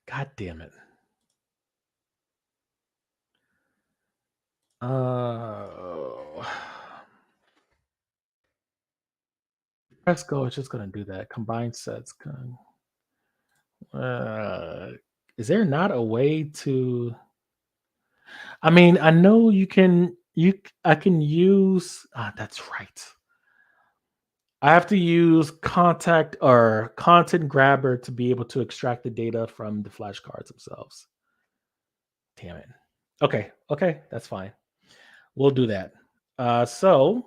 god damn it. Let's go. It's just gonna do that. Combined sets. Is there not a way to? I mean, I know you can. I can use. That's right. I have to use contact or content grabber to be able to extract the data from the flashcards themselves. Damn it. Okay, that's fine. We'll do that. So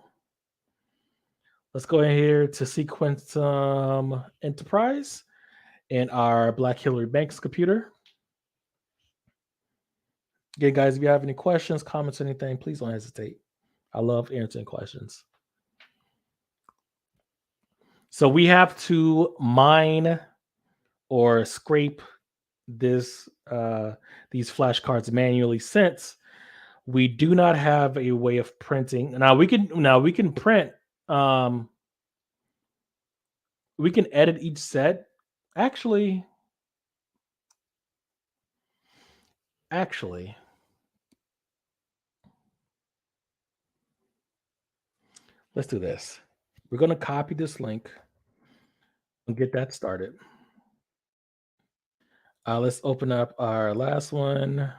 let's go in here to sequence enterprise in our Black Hillary Banks computer. Again, guys, if you have any questions, comments, anything, please don't hesitate. I love answering questions. So we have to mine or scrape these flashcards manually, since we do not have a way of printing. Now we can print. We can edit each set. Actually, let's do this. We're going to copy this link and get that started. Let's open up our last one.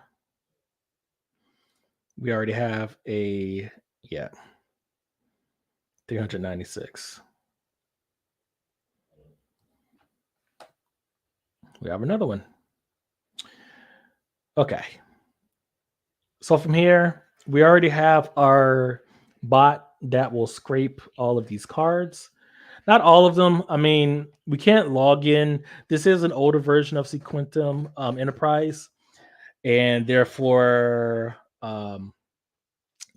We already have 396. We have another one. Okay. So from here, we already have our bot that will scrape all of these cards. Not all of them. I mean, we can't log in. This is an older version of Sequentum Enterprise, and therefore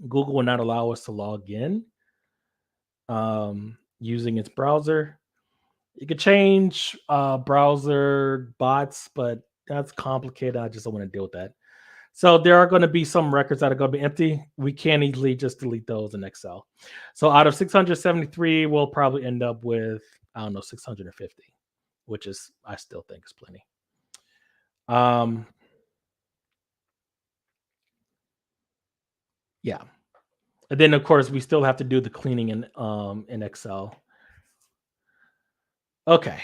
Google will not allow us to log in using its browser. You could change browser bots, but that's complicated. I just don't want to deal with that. So there are going to be some records that are going to be empty. We can't easily just delete those in Excel. So out of 673, we'll probably end up with, I don't know, 650, which is, I still think, is plenty. Yeah. And then of course we still have to do the cleaning in Excel. Okay.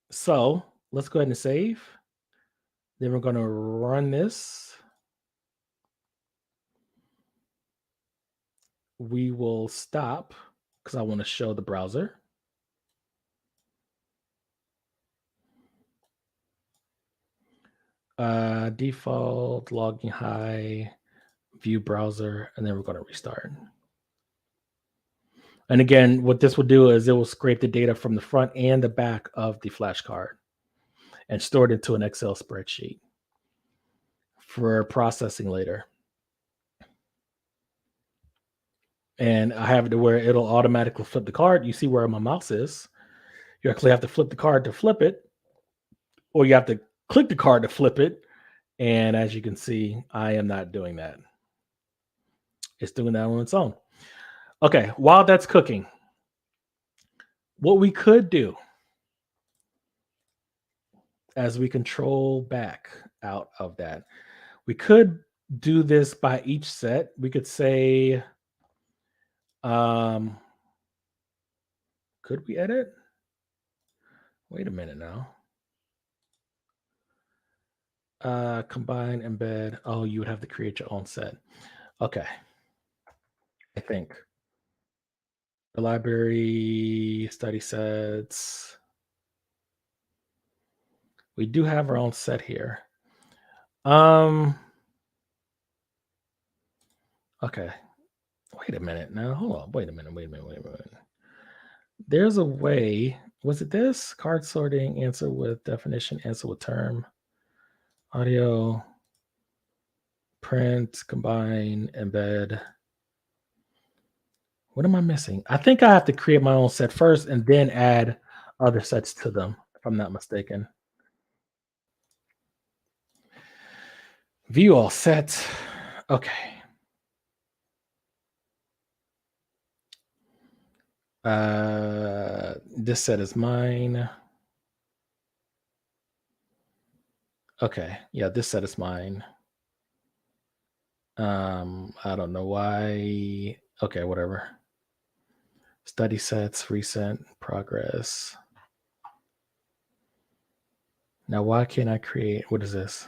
So let's go ahead and save. Then we're going to run this. We will stop because I want to show the browser. Default, logging high, view browser, and then we're going to restart. And again, what this will do is it will scrape the data from the front and the back of the flashcard and store it into an Excel spreadsheet for processing later. And I have it to where it'll automatically flip the card. You see where my mouse is. You actually have to flip the card to flip it, or you have to click the card to flip it. And as you can see, I am not doing that. It's doing that on its own. Okay, while that's cooking, what we could do as we control back out of that, we could do this by each set. We could say, could we edit? Wait a minute now. Combine, embed. Oh, you would have to create your own set. Okay. I think the library study sets. We do have our own set here. Okay. Wait a minute. Now, hold on. Wait a minute. There's a way. Was it this? Card sorting, answer with definition, answer with term, audio, print, combine, embed. What am I missing? I think I have to create my own set first and then add other sets to them, if I'm not mistaken. View all sets. Okay. This set is mine. Okay. Yeah, this set is mine. I don't know why. Okay, whatever. Study sets, recent, progress. Now, why can't I create? What is this?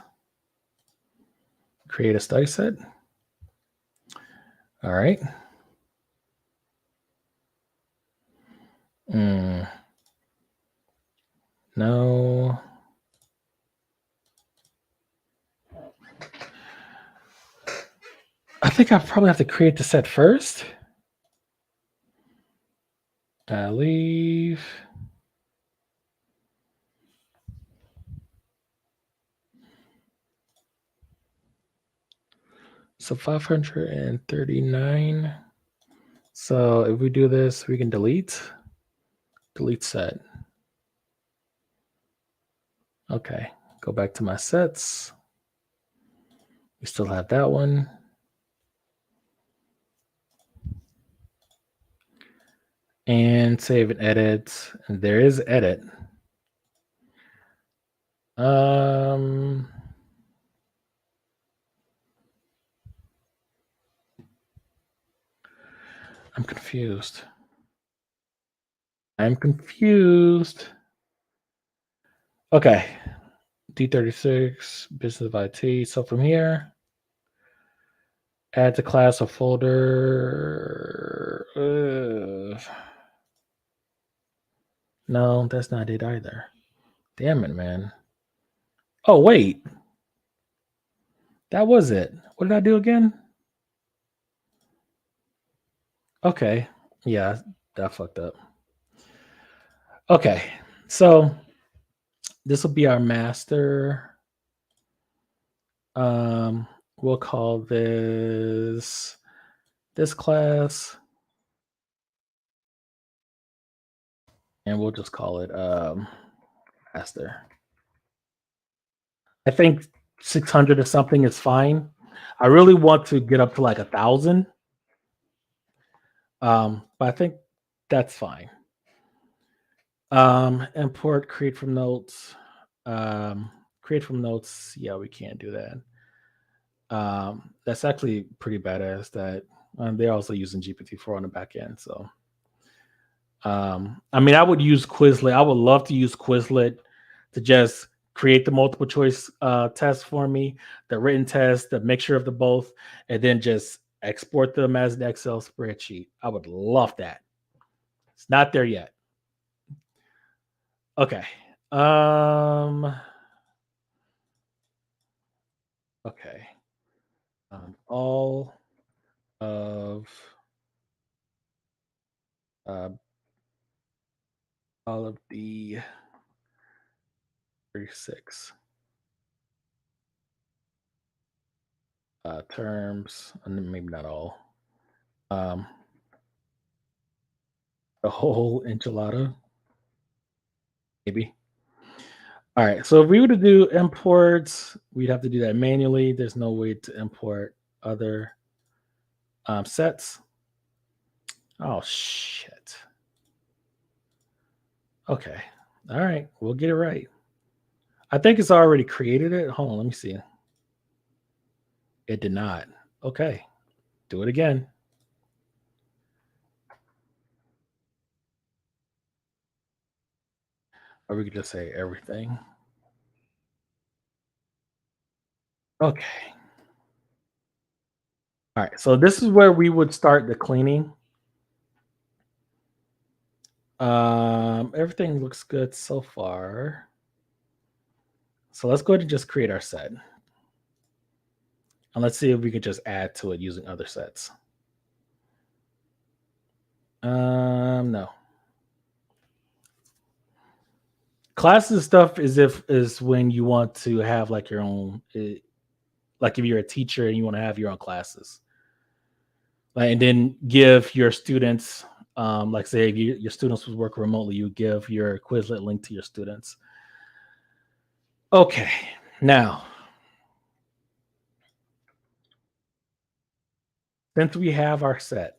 Create a study set. All right. No. I think I probably have to create the set first. Leave. So 539. So if we do this, we can delete set. Okay, go back to my sets. We still have that one. And save and edit. And there is edit. I'm confused. I'm confused. Okay. D36, business of IT. So from here, add to class a folder. No, that's not it either. Damn it, man. Oh, wait. That was it. What did I do again? Okay. Yeah, that fucked up. Okay. So this will be our master. We'll call this class. And we'll just call it master. I think 600 or something is fine. I really want to get up to like 1,000. But I think that's fine. Import create from notes. Create from notes. Yeah, we can't do that. That's actually pretty badass that they're also using GPT-4 on the back end. So, I mean, I would use Quizlet. I would love to use Quizlet to just create the multiple choice test for me, the written test, the mixture of the both, and then just export them as an Excel spreadsheet. I would love that. It's not there yet. Okay. Okay. All of the 36 terms, and maybe not all. The whole enchilada, maybe. All right. So if we were to do imports, we'd have to do that manually. There's no way to import other sets. Oh shit. Okay. All right. We'll get it right. I think it's already created it. Hold on. Let me see. It did not. Okay. Do it again. Or we could just say everything. Okay. All right. So this is where we would start the cleaning. Everything looks good so far. So let's go ahead and just create our set. And let's see if we could just add to it using other sets. No. Classes stuff is when you want to have like your own, like if you're a teacher and you want to have your own classes, like, and then give your students, like say if your students would work remotely, you give your Quizlet link to your students. Okay, now since we have our set,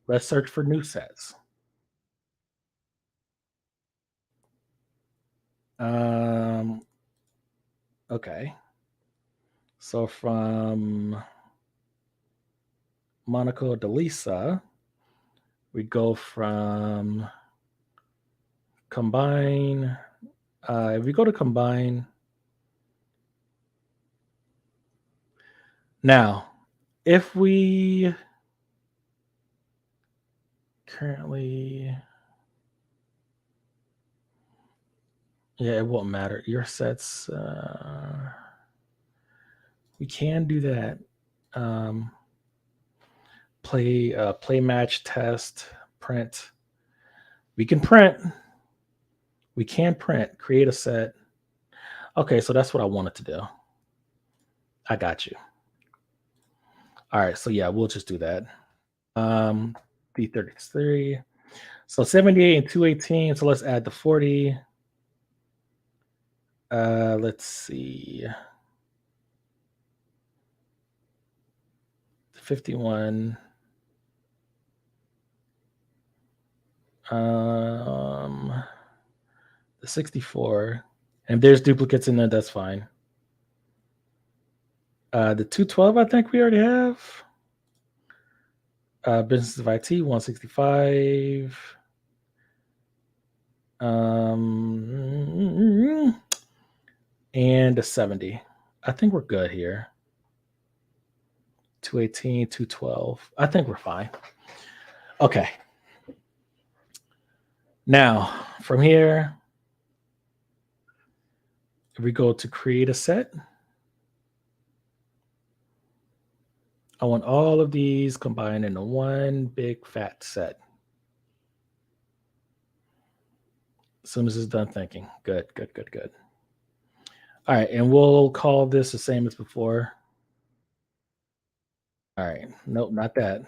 let's search for new sets. Okay. So from Monaco to Lisa, we go from combine. If we go to combine, now if we currently, yeah, it won't matter. Your sets, we can do that. Play match test print. We can print. We can print. Create a set. Okay, so that's what I wanted to do. I got you. All right, so yeah, we'll just do that. D33. So 78 and 218. So let's add the 40. Let's see. 51. The 64. And if there's duplicates in there, that's fine. The 212, I think we already have. Business of IT, 165. And a 70. I think we're good here. 218, 212. I think we're fine. Okay. Now, from here, if we go to create a set, I want all of these combined into one big fat set. As soon as it's done thinking. Good, good, good, good. All right, and we'll call this the same as before. All right, nope, not that.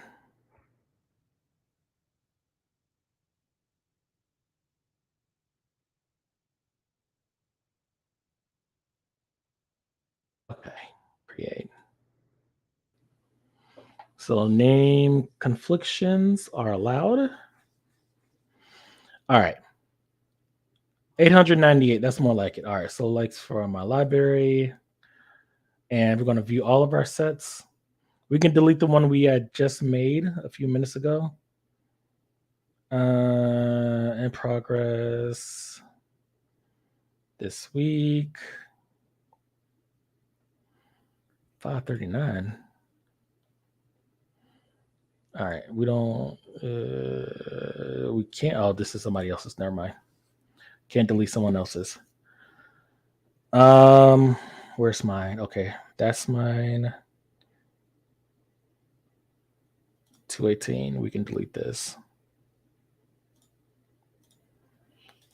Okay, create. So name conflictions are allowed. All right. 898, that's more like it. All right, so likes for my library. And we're going to view all of our sets. We can delete the one we had just made a few minutes ago. In progress this week. 539. All right, we don't. We can't. Oh, this is somebody else's. Never mind. Can't delete someone else's. Where's mine? Okay, that's mine. 218. We can delete this.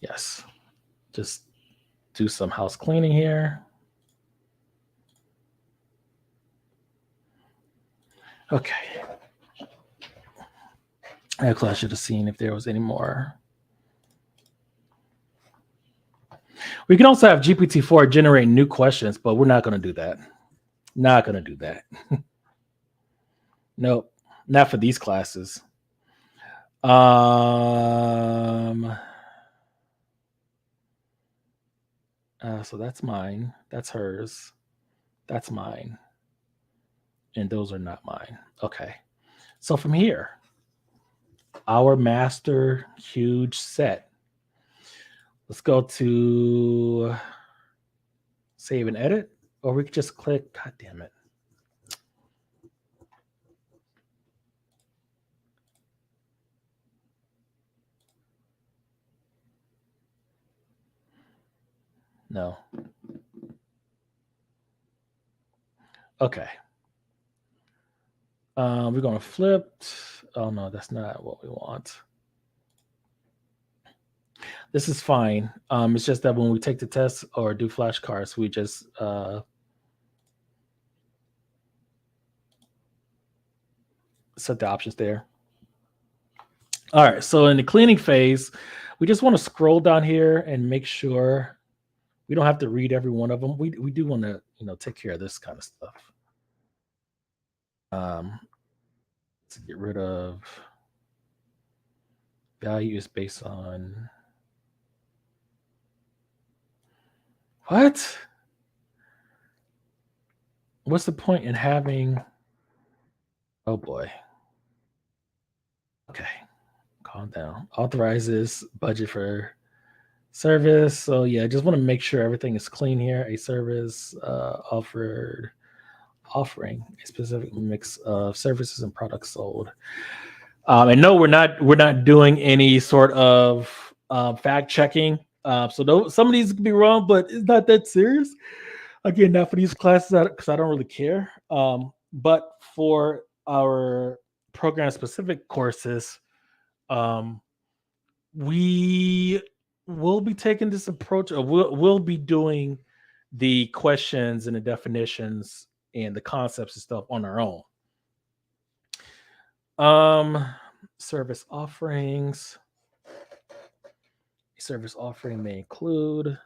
Yes. Just do some house cleaning here. Okay. Actually, I should have seen if there was any more. We can also have GPT-4 generate new questions, but we're not going to do that. Not going to do that. Nope. Not for these classes. So that's mine. That's hers. That's mine. And those are not mine. Okay. So from here, our master huge set. Let's go to save and edit, or we could just click, God damn it. No. Okay. We're going to flip. Oh, no, that's not what we want. This is fine. It's just that when we take the test or do flashcards, we just set the options there. All right. So in the cleaning phase, we just want to scroll down here and make sure we don't have to read every one of them. We do want to take care of this kind of stuff. Let's get rid of value is based on what? What's the point in having? Oh boy. Okay, calm down. Authorizes budget for service. So yeah, I just want to make sure everything is clean here. A service offering a specific mix of services and products sold. And no, we're not doing any sort of fact checking. So some of these could be wrong, but it's not that serious. Again, not for these classes because I don't really care. But for our program specific courses, we will be taking this approach, or we'll be doing the questions and the definitions and the concepts and stuff on our own. Service offerings. Service offering may include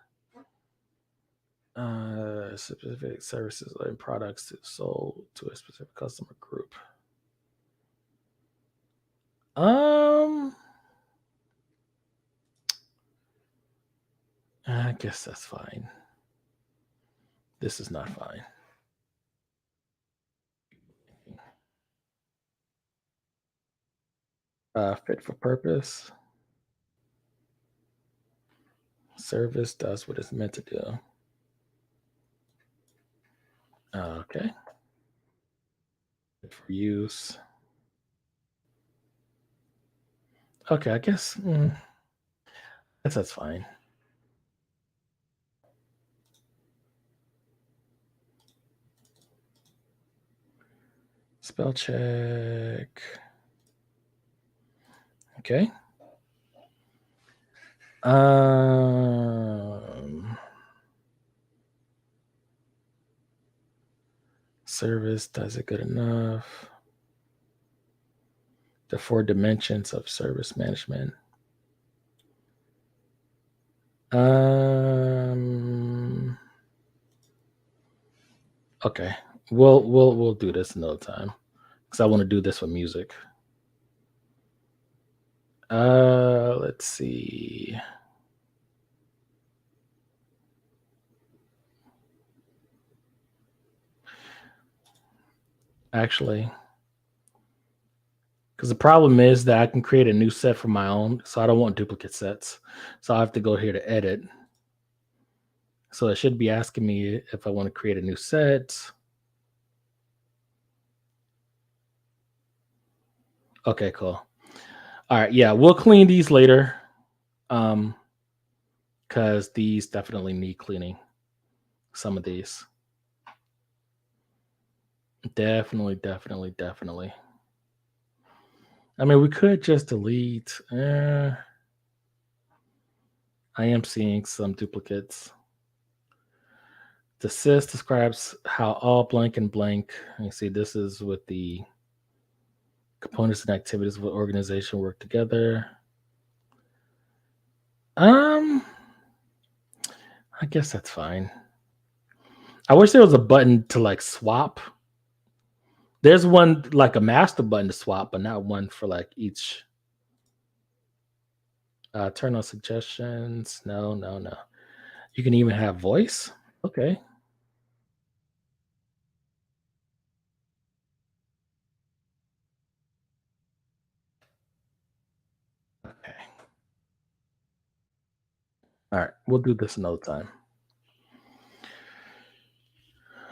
specific services and products sold to a specific customer group. I guess that's fine. This is not fine. Fit for purpose. Service does what it's meant to do. Okay. Fit for use. Okay, I guess that's fine. Spell check. Okay. Service, does it good enough? The 4 dimensions of service management. Okay. We'll do this another time because I want to do this with music. Let's see. Actually, because the problem is that I can create a new set for my own, so I don't want duplicate sets. So I have to go here to edit. So it should be asking me if I want to create a new set. Okay, cool. All right, yeah, we'll clean these later. Because these definitely need cleaning. Some of these. Definitely. I mean, we could just delete. I am seeing some duplicates. The sys describes how all blank and blank. You see, this is with the components and activities of an organization work together. I guess that's fine. I wish there was a button to like swap. There's one like a master button to swap, but not one for like each. Turn on suggestions. No. You can even have voice. Okay. Okay. All right. We'll do this another time.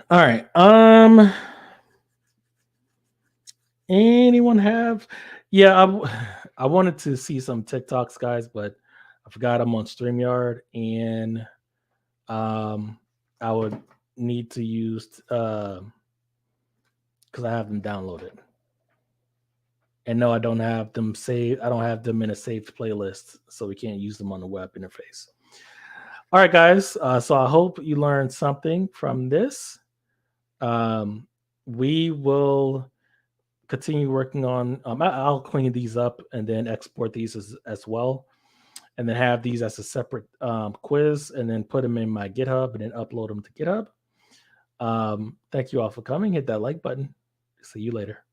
All right. Anyone have? Yeah, I wanted to see some TikToks, guys, but I forgot I'm on StreamYard, and I would need to use because I have them downloaded. And no, I don't have them saved. I don't have them in a saved playlist, so we can't use them on the web interface. All right, guys. So I hope you learned something from this. We will continue working on. I'll clean these up and then export these as well, and then have these as a separate quiz, and then put them in my GitHub, and then upload them to GitHub. Thank you all for coming. Hit that like button. See you later.